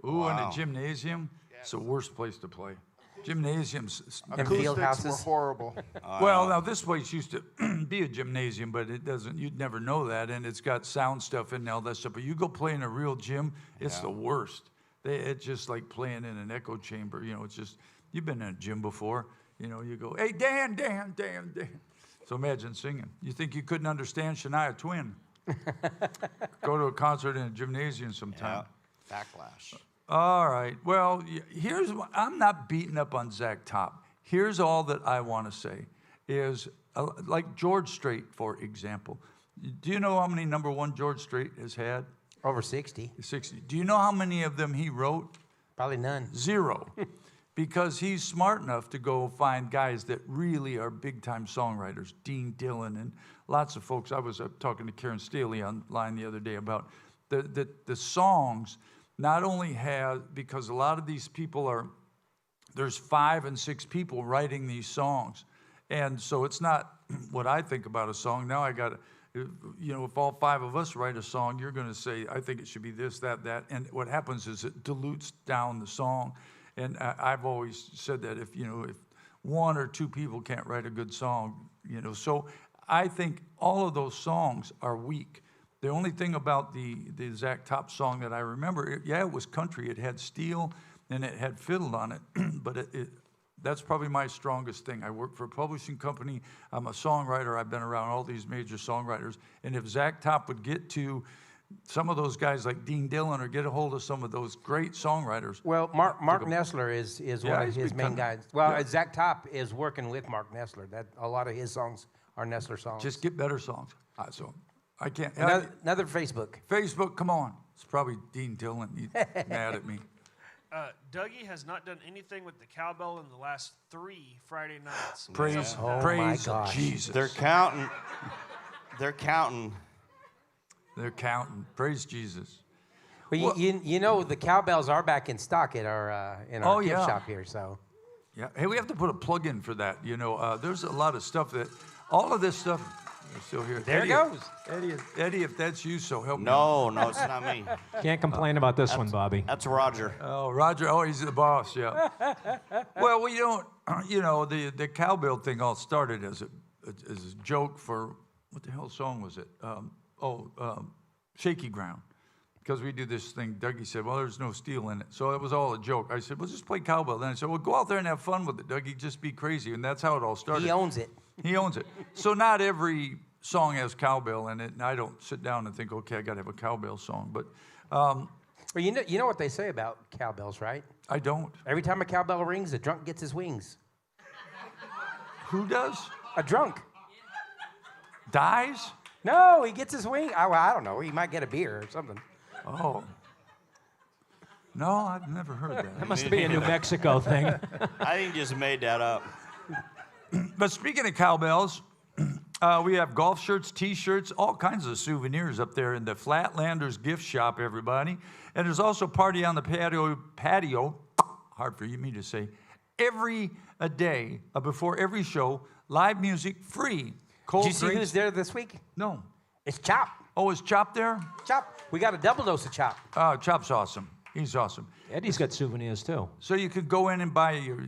ooh, in Wow. a gymnasium. It's the worst place to play. Gymnasiums. And field Acoustics were houses. horrible. Well, now this place used to be a gymnasium, but it doesn't. You'd never know that, and it's got sound stuff and all that stuff. But you go play in a real gym, it's the worst. It's just like playing in an echo chamber. You know, it's just you've been in a gym before. You know, you go, hey Dan. So imagine singing. You think you couldn't understand Shania Twain? Go to a concert in a gymnasium sometime. Yeah. Backlash. All right. Well, I'm not beating up on Zach Top. Here's all that I want to say is like George Strait, for example. Do you know how many number one George Strait has had? Over 60. 60. Do you know how many of them he wrote? Probably none. 0. Because he's smart enough to go find guys that really are big-time songwriters, Dean Dillon and lots of folks. I was talking to Karen Staley online the other day about the songs not only have, because a lot of these people there's 5 and 6 people writing these songs. And so it's not what I think about a song. Now I got to, if all 5 of us write a song, you're going to say, I think it should be this, that. And what happens is it dilutes down the song. And I've always said that if 1 or 2 people can't write a good song, so I think all of those songs are weak. The only thing about the Zach Top song that I remember, it was country. It had steel and it had fiddle on it, but that's probably my strongest thing. I work for a publishing company. I'm a songwriter. I've been around all these major songwriters. And if Zach Top would get to some of those guys like Dean Dillon or get a hold of some of those great songwriters. Well, Mark Nessler is one of he's his main become- guys. Well, yeah. Zach Top is working with Mark Nessler. That a lot of his songs are Nessler songs. Just get better songs. So I can't. Another Facebook. Facebook, come on. It's probably Dean Dillon. He's mad at me. Dougie has not done anything with the cowbell in the last 3 Friday nights. Praise, Oh, my praise gosh. Jesus. They're counting. They're counting. They're counting. Praise Jesus. Well, you know the cowbells are back in stock at our gift yeah. shop here. So Yeah. Hey, we have to put a plug in for that. There's a lot of stuff all of this stuff. We're still here. There it goes. Eddie, if that's you, so help me. No, it's not me. Can't complain about this one, Bobby. That's Roger. Oh, Roger. Oh, he's the boss. Yeah. Well, we don't. The cowbell thing all started as a joke for what the hell song was it? Shaky Ground. Because we do this thing, Dougie said, well, there's no steel in it. So it was all a joke. I said, well, just play cowbell. Then I said, well, go out there and have fun with it, Dougie. Just be crazy. And that's how it all started. he owns it. He owns it. So not every song has cowbell in it. And I don't sit down and think, okay, I got to have a cowbell song. But Well, you know what they say about cowbells, right? I don't. Every time a cowbell rings, a drunk gets his wings. Who does? A drunk. Dies? No, he gets his wing. I don't know. He might get a beer or something. Oh. No, I've never heard that. That must be a New Mexico thing. I think you just made that up. But speaking of cowbells, we have golf shirts, T-shirts, all kinds of souvenirs up there in the Flatlanders gift shop, everybody. And there's also Party on the Patio, hard for me to say, every day before every show, live music, free. Cold Did you see drinks. who's there this week? No. It's Chop. Oh, is Chop there? Chop. We got a double dose of Chop. Oh, Chop's awesome. He's awesome. Eddie's got souvenirs too. So you could go in and buy your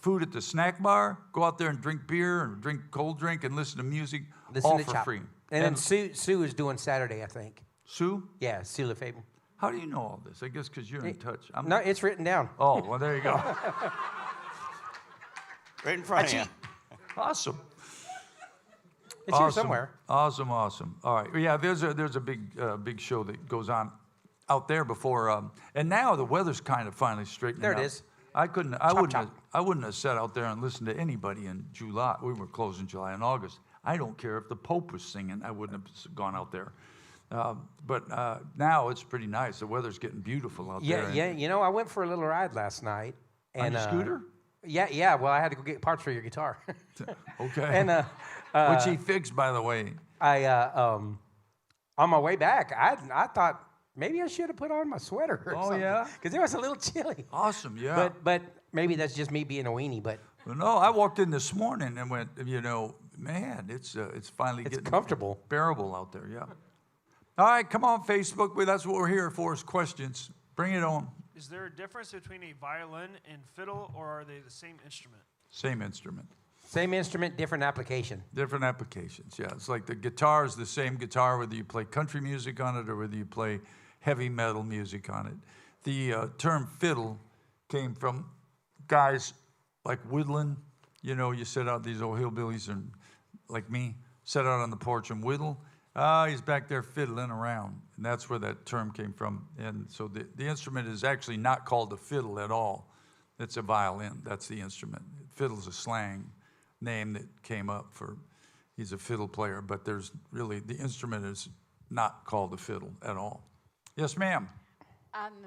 food at the snack bar, go out there and drink beer and drink cold drink and listen to music, Listen all to for Chop. free. And then Sue is doing Saturday, I think. Sue? Yeah, Sue LeFable. How do you know all this? I guess because you're in touch. No, it's written down. Oh, well, there you go. Right in front of you. Awesome. It's here somewhere. Awesome. All right. Yeah, there's a big show that goes on out there before, and now the weather's kind of finally straightening out. There it is. I wouldn't have sat out there and listened to anybody in July. We were closed in July and August. I don't care if the Pope was singing. I wouldn't have gone out there. But now it's pretty nice. The weather's getting beautiful out there. Yeah. You know, I went for a little ride last night. On your scooter? Yeah. Well, I had to go get parts for your guitar. Okay. And which he fixed, by the way. On my way back, I thought maybe I should have put on my sweater or something. Yeah? Because it was a little chilly. Awesome, yeah. But maybe that's just me being a weenie, but... Well, no, I walked in this morning and went, man, it's finally getting comfortable. Bearable out there, yeah. All right, come on, Facebook. That's what we're here for, is questions. Bring it on. Is there a difference between a violin and fiddle, or are they the same instrument? Same instrument. Same instrument, different application. Different applications, yeah. It's like the guitar is the same guitar, whether you play country music on it or whether you play heavy metal music on it. The term fiddle came from guys like Whittling. You sit out, these old hillbillies and like me, sit out on the porch and whittle. He's back there fiddling around. And that's where that term came from. And so the instrument is actually not called a fiddle at all. It's a violin. That's the instrument. Fiddle's a slang name that came up for, he's a fiddle player, but there's really, the instrument is not called a fiddle at all. Yes, ma'am.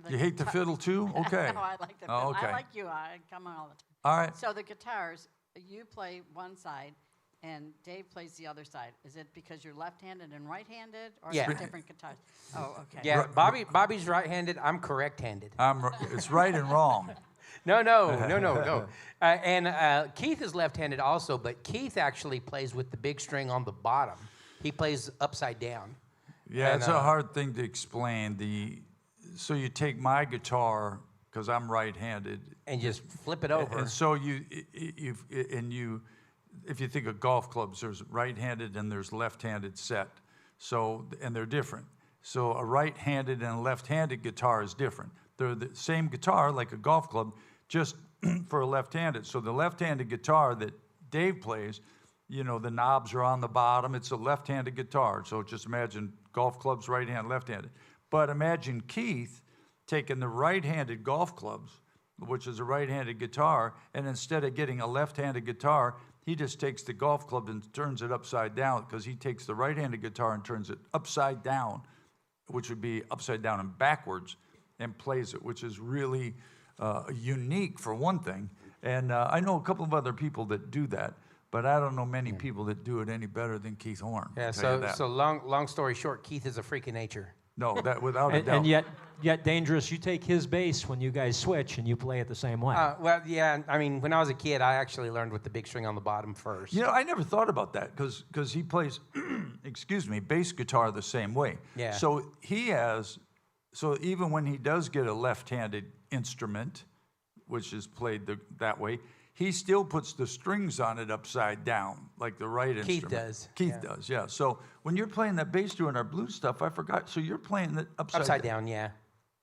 You hate the fiddle too? Okay. No, I like the fiddle. Oh, okay. I like you. I come on all the time. All right. So the guitars, you play one side, and Dave plays the other side. Is it because you're left-handed and right-handed, or Yeah. are they different guitars? Oh, okay. Yeah, Bobby's right-handed. I'm correct-handed. It's right and wrong. No. And Keith is left-handed also, but Keith actually plays with the big string on the bottom. He plays upside down. Yeah, it's a hard thing to explain. So you take my guitar, because I'm right-handed, and just flip it over. And so if you think of golf clubs, there's right-handed and there's left-handed set. So, and they're different. So a right-handed and a left-handed guitar is different. They're the same guitar, like a golf club, just for a left-handed. So the left-handed guitar that Dave plays, the knobs are on the bottom. It's a left-handed guitar. So just imagine golf clubs, right-handed, left-handed. But imagine Keith taking the right-handed golf clubs, which is a right-handed guitar, and instead of getting a left-handed guitar, he just takes the golf club and turns it upside down, because he takes the right-handed guitar and turns it upside down, which would be upside down and backwards, and plays it, which is really unique for one thing. And I know a couple of other people that do that, but I don't know many people that do it any better than Keith Horn. Yeah, so long story short, Keith is a freak of nature. No, that without a doubt. And yet Dangerous, you take his bass when you guys switch and you play it the same way. Well, yeah, I mean, when I was a kid, I actually learned with the big string on the bottom first. I never thought about that because he plays, bass guitar the same way. Yeah. So even when he does get a left-handed instrument, which is played that way, he still puts the strings on it upside down, like the right instrument. Keith does, yeah. So when you're playing that bass doing our blues stuff, I forgot. So you're playing it upside down, yeah.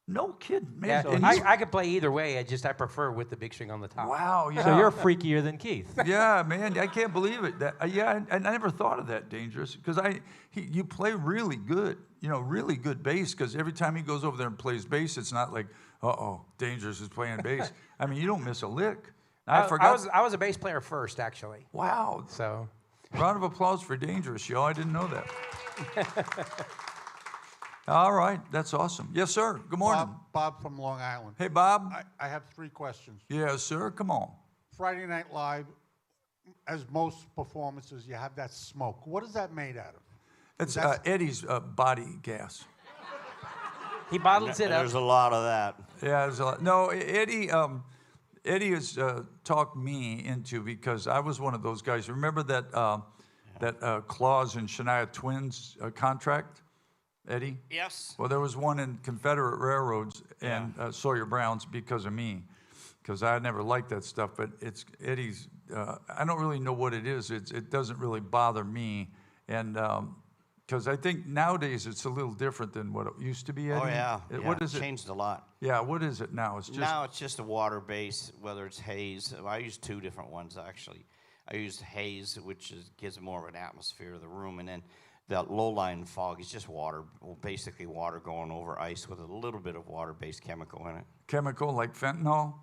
No kidding, man. Yeah, So I could play either way. I prefer with the big string on the top. Wow, yeah. So you're freakier than Keith. Yeah, man, I can't believe it. I never thought of that, Dangerous, because you play really good, really good bass. Because every time he goes over there and plays bass, it's not like, Dangerous is playing bass. I mean, you don't miss a lick. I forgot. I was a bass player first, actually. Wow. So, round of applause for Dangerous, y'all. I didn't know that. All right, that's awesome. Yes, sir. Good morning. Bob from Long Island. Hey, Bob. I have 3 questions. Yes, sir. Come on. Friday Night Live, as most performances, you have that smoke. What is that made out of? It's Eddie's body gas. He bottles it up. There's a lot of that. Yeah, there's a lot. No, Eddie has talked me into, because I was one of those guys. Remember that clause in Shania Twain's contract, Eddie? Yes. Well, there was one in Confederate Railroads and Sawyer Brown's because of me, because I never liked that stuff. But it's Eddie's. I don't really know what it is. It doesn't really bother me, and because I think nowadays it's a little different than what it used to be, Eddie. Oh, yeah. What is it? Changed a lot. Yeah, what is it now? Now it's just a water base, whether it's haze. I use 2 different ones, actually. I use haze, which gives more of an atmosphere of the room, and then that low-lying fog is just water, basically water going over ice with a little bit of water-based chemical in it. Chemical like fentanyl?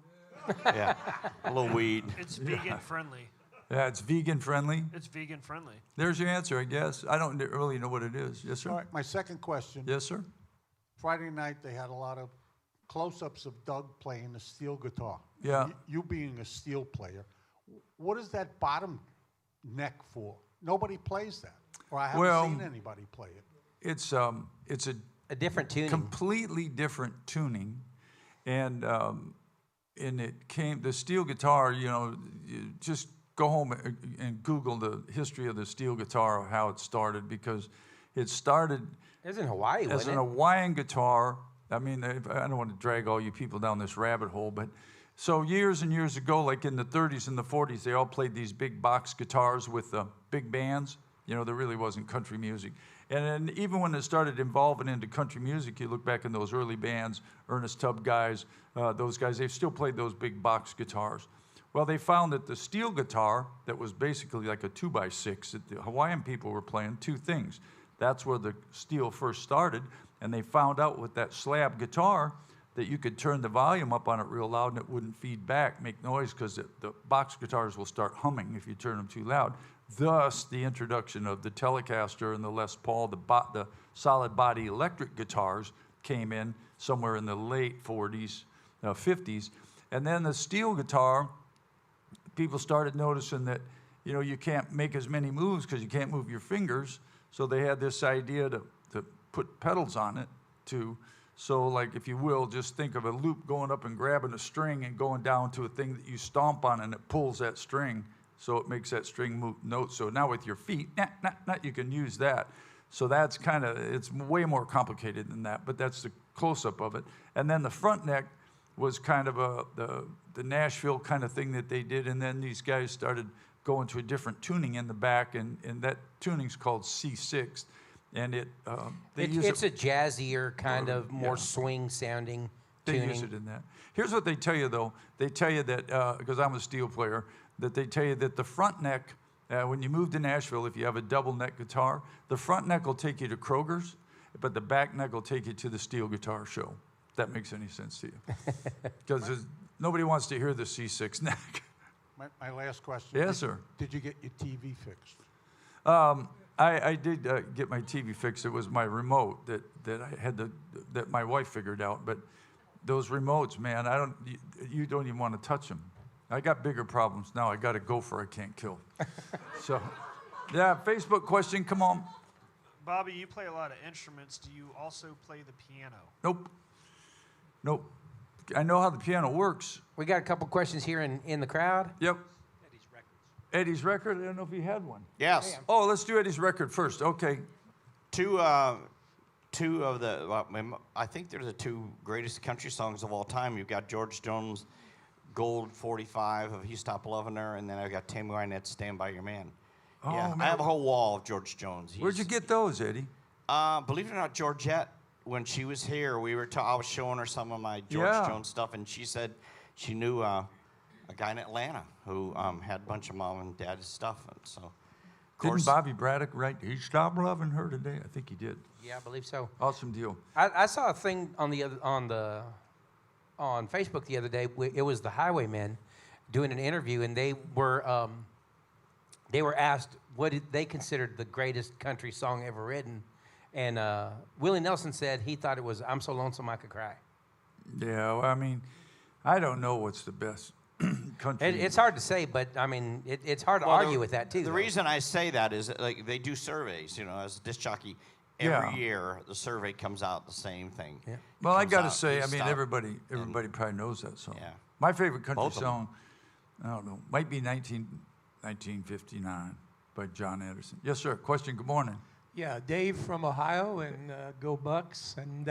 Yeah, a little weed. It's vegan friendly. Yeah, it's vegan friendly. It's vegan friendly. There's your answer, I guess. I don't really know what it is. Yes, sir? All right, my second question. Yes, sir? Friday night, they had a lot of close-ups of Doug playing the steel guitar. Yeah. You being a steel player, what is that bottom neck for? Nobody plays that, or I haven't seen anybody play it. It's a different tuning. Completely different tuning, and it came the steel guitar. You just go home and Google the history of the steel guitar, how it started, because it started. It was in Hawaii, as wasn't an it? Hawaiian guitar. I mean, I don't want to drag all you people down this rabbit hole, but so years and years ago, like in the 30s and the 40s, they all played these big box guitars with big bands. There really wasn't country music. And then even when it started evolving into country music, you look back in those early bands, Ernest Tubb guys, those guys, they still played those big box guitars. Well, they found that the steel guitar, that was basically like a 2x6, that the Hawaiian people were playing two things. That's where the steel first started, and they found out with that slab guitar that you could turn the volume up on it real loud and it wouldn't feed back, make noise, because the box guitars will start humming if you turn them too loud. Thus, the introduction of the Telecaster and the Les Paul, the solid body electric guitars came in somewhere in the late 40s, 50s. And then the steel guitar, people started noticing that, you can't make as many moves because you can't move your fingers. So they had this idea to put pedals on it too. So like, if you will, just think of a loop going up and grabbing a string and going down to a thing that you stomp on, and it pulls that string. So it makes that string move notes. So now with your feet, you can use that. So that's it's way more complicated than that, but that's the close-up of it. And then the front neck was kind of the Nashville kind of thing that they did, and then these guys started going to a different tuning in the back, and that tuning's called C6. And it's a jazzier kind of more swing-sounding tuning. tuning. They use it in that. Here's what they tell you, though. They tell you that, because I'm a steel player, that they tell you that the front neck, when you move to Nashville, if you have a double neck guitar, the front neck will take you to Kroger's, but the back neck will take you to the steel guitar show. If that makes any sense to you. Because nobody wants to hear the C6 neck. My last question. Yes, sir. Did you get your TV fixed? I did get my TV fixed. It was my remote that I had that my wife figured out. But those remotes, man, you don't even want to touch them. I got bigger problems now. I got a gopher I can't kill. So, yeah, Facebook question, come on. Bobby, you play a lot of instruments. Do you also play the piano? Nope. I know how the piano works. We got a couple questions here in the crowd. Yep. Eddie's record? I don't know if he had one. Yes. Oh, let's do Eddie's record first. Okay. Two of the, I think they're the two greatest country songs of all time. You've got George Jones' Gold 45 of He Stopped Loving Her, and then I've got Tammy Wynette's Stand By Your Man. Oh, yeah, man. I have a whole wall of George Jones. Where'd you get those, Eddie? Believe it or not, Georgette, when she was here, I was showing her some of my George Jones stuff, and she said she knew a guy in Atlanta who had a bunch of mom and dad's stuff. And so, of course, didn't Bobby Braddock write He Stopped Loving Her today? I think he did. Yeah, I believe so. Awesome deal. I saw a thing on Facebook the other day. It was the Highwaymen doing an interview, and they were asked what they considered the greatest country song ever written, and Willie Nelson said he thought it was "I'm So Lonesome I Could Cry." Yeah, well, I mean, I don't know what's the best country. It's hard to say, but I mean, it's hard to argue with that too. The reason I say that is like they do surveys. As a disc jockey, every year the survey comes out the same thing. Yeah. Well, I got to say, I mean, everybody probably knows that song. Yeah. My favorite country song, I don't know, might be 1959 by John Anderson. Yes, sir. Question. Good morning. Yeah, Dave from Ohio, and go Bucks. And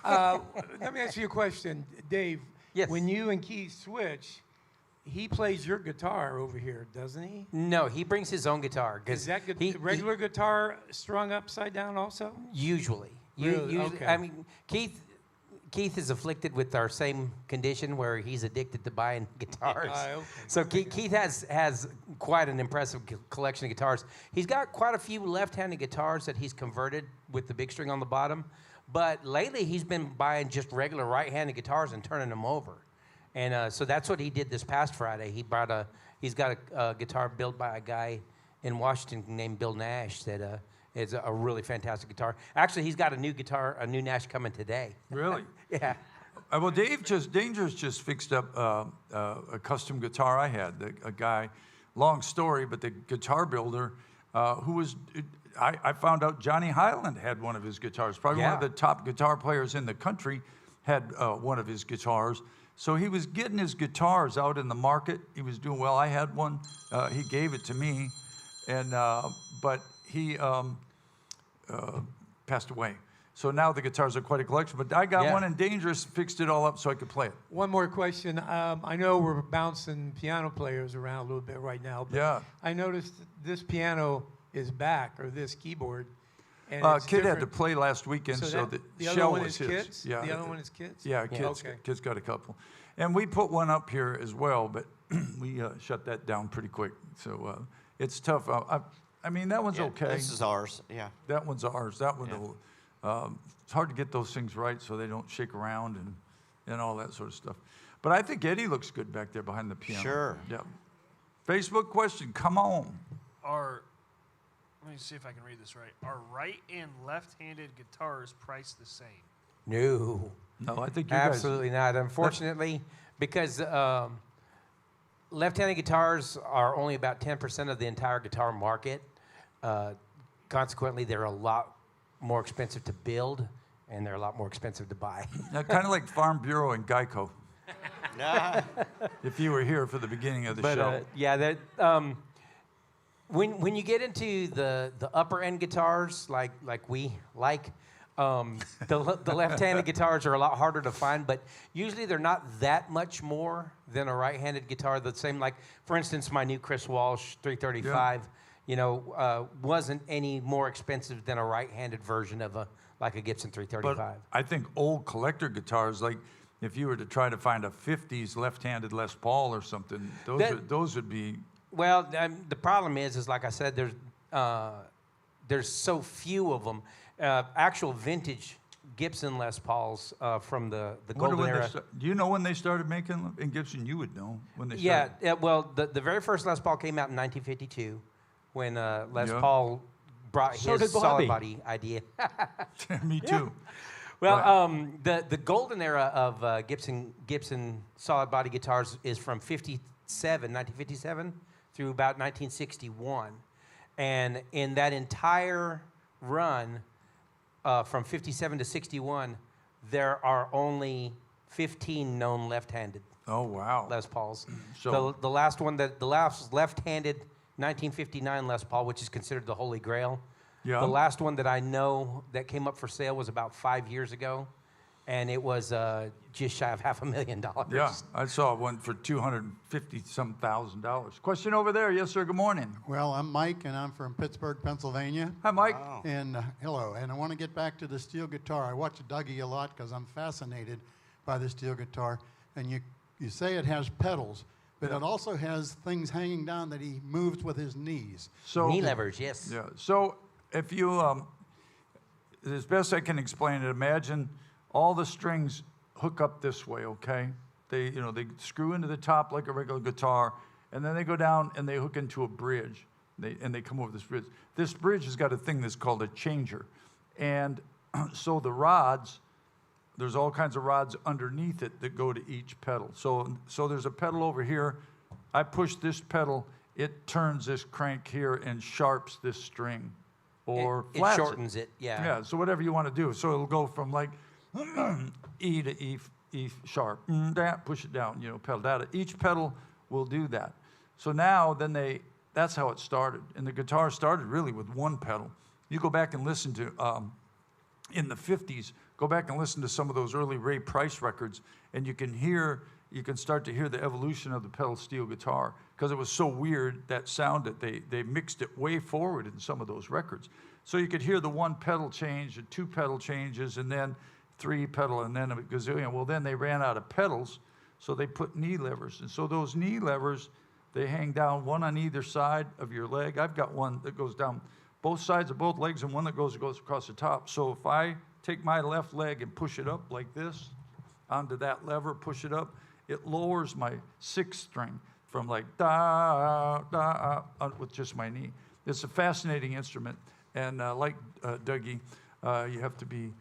let me ask you a question, Dave. Yes. When you and Keith switch, he plays your guitar over here, doesn't he? No, he brings his own guitar. Is that regular guitar strung upside down also? Usually. Really? Usually. Okay. I mean, Keith Keith is afflicted with our same condition where he's addicted to buying guitars. Okay. So Keith has quite an impressive collection of guitars. He's got quite a few left-handed guitars that he's converted with the big string on the bottom. But lately he's been buying just regular right-handed guitars and turning them over. And so that's what he did this past Friday. He's got a guitar built by a guy in Washington named Bill Nash that is a really fantastic guitar. Actually, he's got a new Nash coming today. Really? Yeah. Well, Dangerous just fixed up a custom guitar I had. A guy, long story, but the guitar builder who was, I found out Johnny Highland had one of his guitars. Probably one of the top guitar players in the country had one of his guitars. So he was getting his guitars out in the market. He was doing well. I had one. He gave it to me, and but he passed away. So now the guitars are quite a collection. But I got one, and Dangerous fixed it all up so I could play it. One more question. I know we're bouncing piano players around a little bit right now, but I noticed this piano is back, or this keyboard. And Kid had to play last weekend, so the shell was his. Kids? Yeah. The other one is Kids? Yeah, Kids got a couple. And we put one up here as well, but we shut that down pretty quick. So it's tough. I mean, that one's okay. This is ours, yeah. That one's ours. That one, it's hard to get those things right so they don't shake around and all that sort of stuff. But I think Eddie looks good back there behind the piano. Sure. Yeah. Facebook question, come on. Let me see if I can read this right. Are right and left-handed guitars priced the same? No. No, I think you absolutely not. Unfortunately, because left-handed guitars are only about 10% of the entire guitar market. Consequently, they're a lot more expensive to build, and they're a lot more expensive to buy. Kind of like Farm Bureau and Geico. If you were here for the beginning of the show. When you get into the upper end guitars, like we like, the left-handed guitars are a lot harder to find, but usually they're not that much more than a right-handed guitar. The same, like for instance, my new Chris Walsh 335, wasn't any more expensive than a right-handed version of a Gibson 335. But I think old collector guitars, like if you were to try to find a 50s left-handed Les Paul or something, those would be. Well, the problem is like I said, there's so few of them. Actual vintage Gibson Les Pauls from the golden era. Do you know when they started making them? In Gibson, you would know when they started. Yeah, well, the very first Les Paul came out in 1952 when Les Paul brought his solid body idea. Me too. Well, the golden era of Gibson solid body guitars is from 1957 through about 1961. And in that entire run, from 57 to 61, there are only 15 known left-handed. Oh, wow. Les Pauls. So the last left-handed 1959 Les Paul, which is considered the Holy Grail. Yeah. The last one that I know that came up for sale was about 5 years ago, and it was just shy of $500,000. Yeah, I saw one for $250-some thousand. Question over there. Yes, sir. Good morning. Well, I'm Mike, and I'm from Pittsburgh, Pennsylvania. Hi, Mike. Wow. And hello. And I want to get back to the steel guitar. I watch Dougie a lot because I'm fascinated by the steel guitar. And you say it has pedals, but it also has things hanging down that he moves with his knees. So knee levers, yes. Yeah. So if you, as best I can explain it, imagine all the strings hook up this way, okay? They screw into the top like a regular guitar, and then they go down and they hook into a bridge. They come over this bridge. This bridge has got a thing that's called a changer. And so the rods, there's all kinds of rods underneath it that go to each pedal. So there's a pedal over here. I push this pedal, it turns this crank here and sharps this string. Or it flats shortens it, yeah. Yeah, so whatever you want to do. So it'll go from like E to E sharp, push it down, pedal down. Each pedal will do that. So now, that's how it started. And the guitar started really with one pedal. You go back and listen to, in the 50s, go back and listen to some of those early Ray Price records, and you can start to hear the evolution of the pedal steel guitar, because it was so weird, that sound, that they mixed it way forward in some of those records. So you could hear the one pedal change, the two pedal changes, and then 3-pedal, and then a gazillion. Well, then they ran out of pedals, so they put knee levers. And so those knee levers, they hang down, one on either side of your leg. I've got one that goes down both sides of both legs and one that goes across the top. So if I take my left leg and push it up like this, onto that lever, push it up, it lowers my 6th string from like da, da, with just my knee. It's a fascinating instrument. And like Dougie, you have to be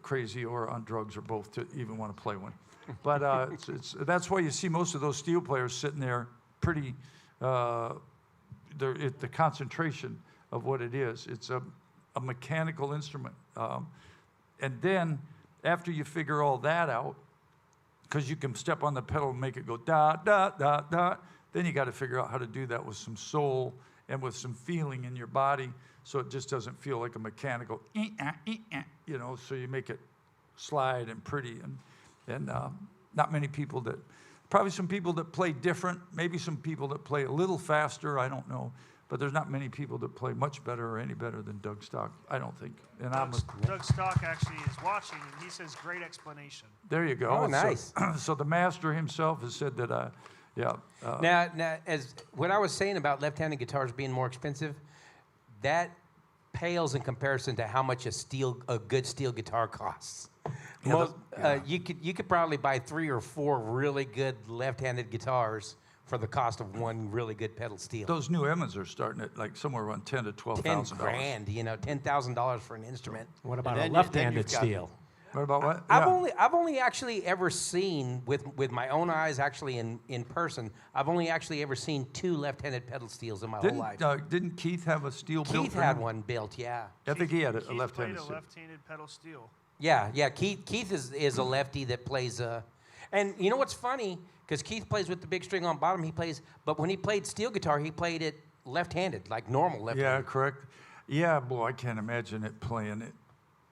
crazy or on drugs or both to even want to play one. But that's why you see most of those steel players sitting there pretty, the concentration of what it is. It's a mechanical instrument. And then after you figure all that out, because you can step on the pedal and make it go da, da, da, da, then you got to figure out how to do that with some soul and with some feeling in your body, so it just doesn't feel like a mechanical, you know, so you make it slide and pretty. And not many people that, probably some people that play different, maybe some people that play a little faster, I don't know. But there's not many people that play much better or any better than Doug Stock, I don't think. And Doug Stock actually is watching, and he says, great explanation. There you go. Oh, nice. So the master himself has said that, yeah. Now, as what I was saying about left-handed guitars being more expensive, that pales in comparison to how much a good steel guitar costs. You could probably buy 3 or 4 really good left-handed guitars for the cost of one really good pedal steel. Those new Emmons are starting at like somewhere around $10,000 to $12,000. $10,000, you know, $10,000 for an instrument. What about a left-handed steel? What about what? I've only actually ever seen with my own eyes, actually in person. I've only actually ever seen 2 left-handed pedal steels in my whole life. Didn't Keith have a steel built? Keith had one built, yeah. I think he had a Keith left-handed played steel. a left-handed pedal steel. Yeah. Keith is a lefty that plays. And you know what's funny? Because Keith plays with the big string on bottom. But when he played steel guitar, he played it left-handed, like normal left-handed. Yeah, correct. Yeah, boy, I can't imagine it playing it.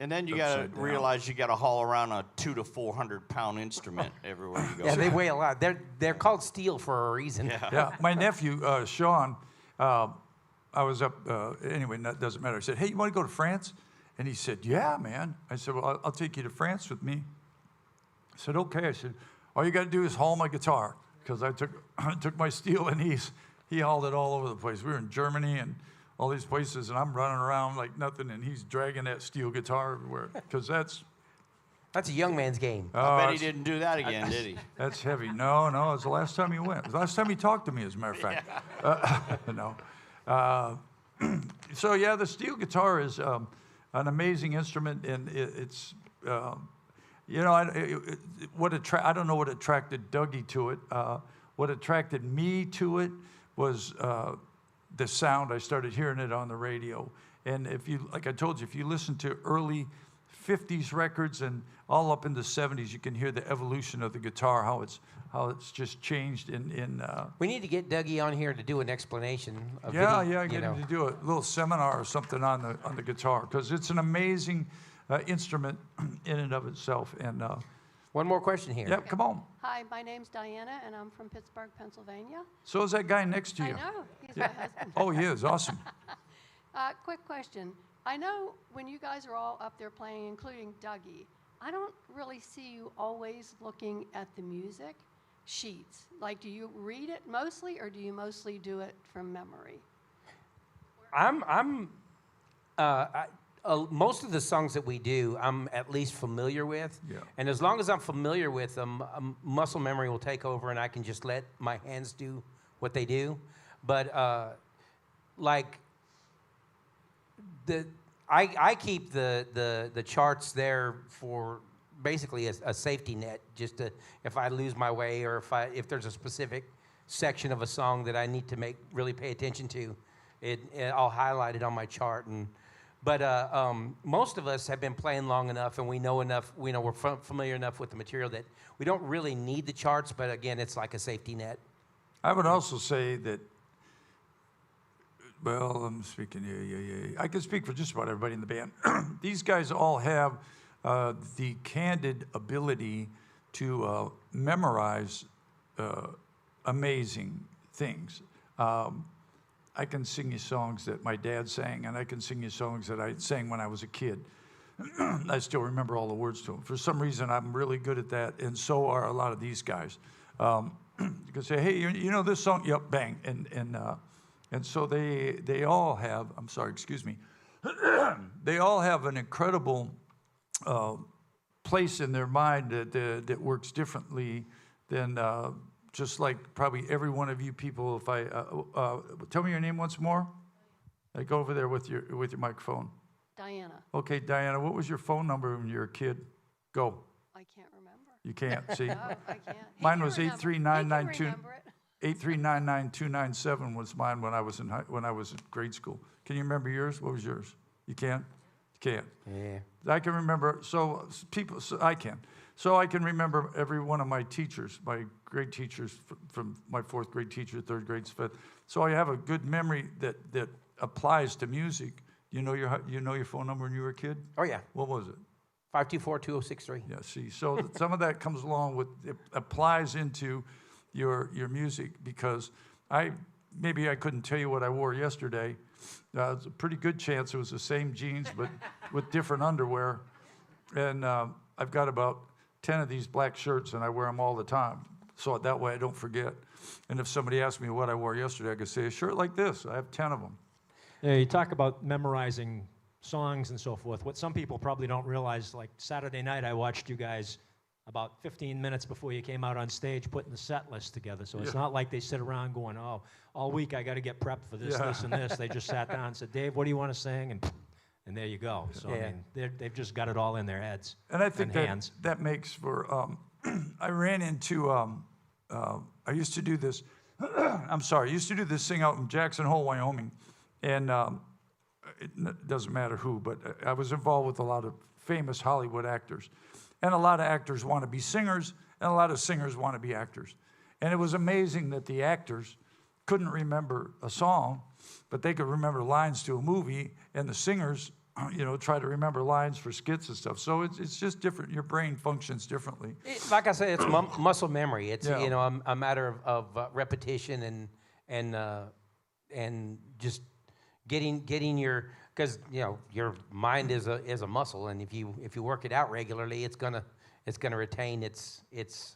And then you got to realize you got to haul around a 200 to 400 pound instrument everywhere you go. Yeah, they weigh a lot. They're called steel for a reason. Yeah. My nephew Sean, I was up. Anyway, that doesn't matter. I said, "Hey, you want to go to France?" And he said, "Yeah, man." I said, "Well, I'll take you to France with me." I said, "Okay." I said, "All you got to do is haul my guitar," because I took my steel and he hauled it all over the place. We were in Germany and all these places, and I'm running around like nothing, and he's dragging that steel guitar everywhere, because that's a young man's game. I bet he didn't do that again, did he? That's heavy. No, it was the last time he went. It was the last time he talked to me, as a matter of fact. No. So yeah, the steel guitar is an amazing instrument, and it's you know, I don't know what attracted Dougie to it. What attracted me to it was the sound. I started hearing it on the radio. And like I told you, if you listen to early 50s records and all up in the 70s, you can hear the evolution of the guitar, how it's just changed We need to get Dougie on here to do an explanation of get him to do a little seminar or something on the guitar, because it's an amazing instrument in and of itself. And one more question here. Yep, come on. Hi, my name's Diana, and I'm from Pittsburgh, Pennsylvania. So is that guy next to you. I know. He's my husband. Oh, he is. Awesome. Quick question. I know when you guys are all up there playing, including Dougie, I don't really see you always looking at the music sheets. Like, do you read it mostly, or do you mostly do it from memory? Most of the songs that we do, I'm at least familiar with. Yeah. And as long as I'm familiar with them, muscle memory will take over, and I can just let my hands do what they do. But I keep the charts there for basically a safety net, just if I lose my way, or if there's a specific section of a song that I need to really pay attention to, I'll highlight it on my chart. But most of us have been playing long enough, and we know enough. We're familiar enough with the material that we don't really need the charts. But again, it's like a safety net. I would also say that. Well, I'm speaking. Yeah. I can speak for just about everybody in the band. These guys all have the candid ability to memorize amazing things. I can sing you songs that my dad sang, and I can sing you songs that I sang when I was a kid. I still remember all the words to them. For some reason, I'm really good at that, and so are a lot of these guys. You can say, hey, you know this song? Yep, bang. And so they all have, I'm sorry, excuse me, they all have an incredible place in their mind that works differently than just like probably every one of you people. If I tell me your name once more. Go over there with your microphone. Diana. Okay, Diana, what was your phone number when you were a kid? Go. I can't remember. You can't, see? No, I can't. Mine was 8399297 was mine when I was in grade school. Can you remember yours? What was yours? You can't? You can't. Yeah. I can remember, I can. So I can remember every one of my teachers, my grade teachers, from my 4th grade teacher, 3rd grade, 5th. So I have a good memory that applies to music. You know your phone number when you were a kid? Oh, yeah. What was it? 524-2063. Yeah, see, so some of that comes along with, it applies into your music, because maybe I couldn't tell you what I wore yesterday. It's a pretty good chance it was the same jeans, but with different underwear. And I've got about 10 of these black shirts, and I wear them all the time. So that way I don't forget. And if somebody asked me what I wore yesterday, I could say, a shirt like this. I have 10 of them. Yeah, you talk about memorizing songs and so forth. What some people probably don't realize, like Saturday night, I watched you guys about 15 minutes before you came out on stage putting the set list together. So it's not like they sit around going, oh, all week I got to get prepped for this, this, and this. They just sat down and said, Dave, what do you want to sing? And there you go. So I mean, they've just got it all in their heads and I think hands. that makes for, I ran into, I used to do this, I used to do this thing out in Jackson Hole, Wyoming. And it doesn't matter who, but I was involved with a lot of famous Hollywood actors. And a lot of actors want to be singers, and a lot of singers want to be actors. And it was amazing that the actors couldn't remember a song, but they could remember lines to a movie, and the singers, try to remember lines for skits and stuff. So it's just different. Your brain functions differently. Like I said, it's muscle memory. It's a matter of repetition and just getting your, because your mind is a muscle, and if you work it out regularly, it's gonna retain its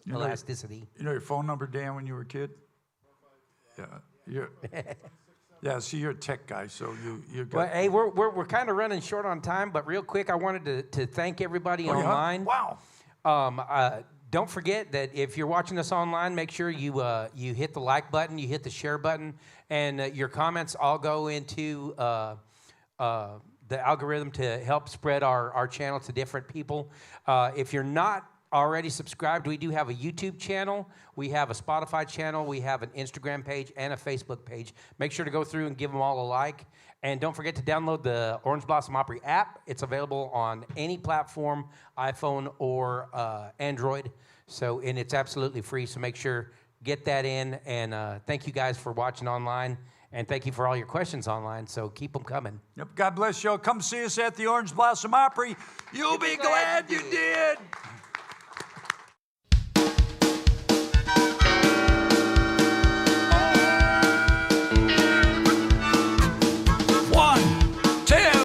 elasticity. You know your phone number, Dan, when you were a kid? Yeah. Yeah, see, you're a tech guy, so you got... Well, hey, we're kind of running short on time, but real quick, I wanted to thank everybody online. Wow. Don't forget that if you're watching us online, make sure you hit the like button, you hit the share button, and your comments all go into the algorithm to help spread our channel to different people. If you're not already subscribed, we do have a YouTube channel, we have a Spotify channel, we have an Instagram page, and a Facebook page. Make sure to go through and give them all a like. And don't forget to download the Orange Blossom Opry app. It's available on any platform, iPhone or Android. And it's absolutely free, so make sure, get that in. And thank you guys for watching online. And thank you for all your questions online, so keep them coming. Yep, God bless you. Come see us at the Orange Blossom Opry. You'll be glad you did.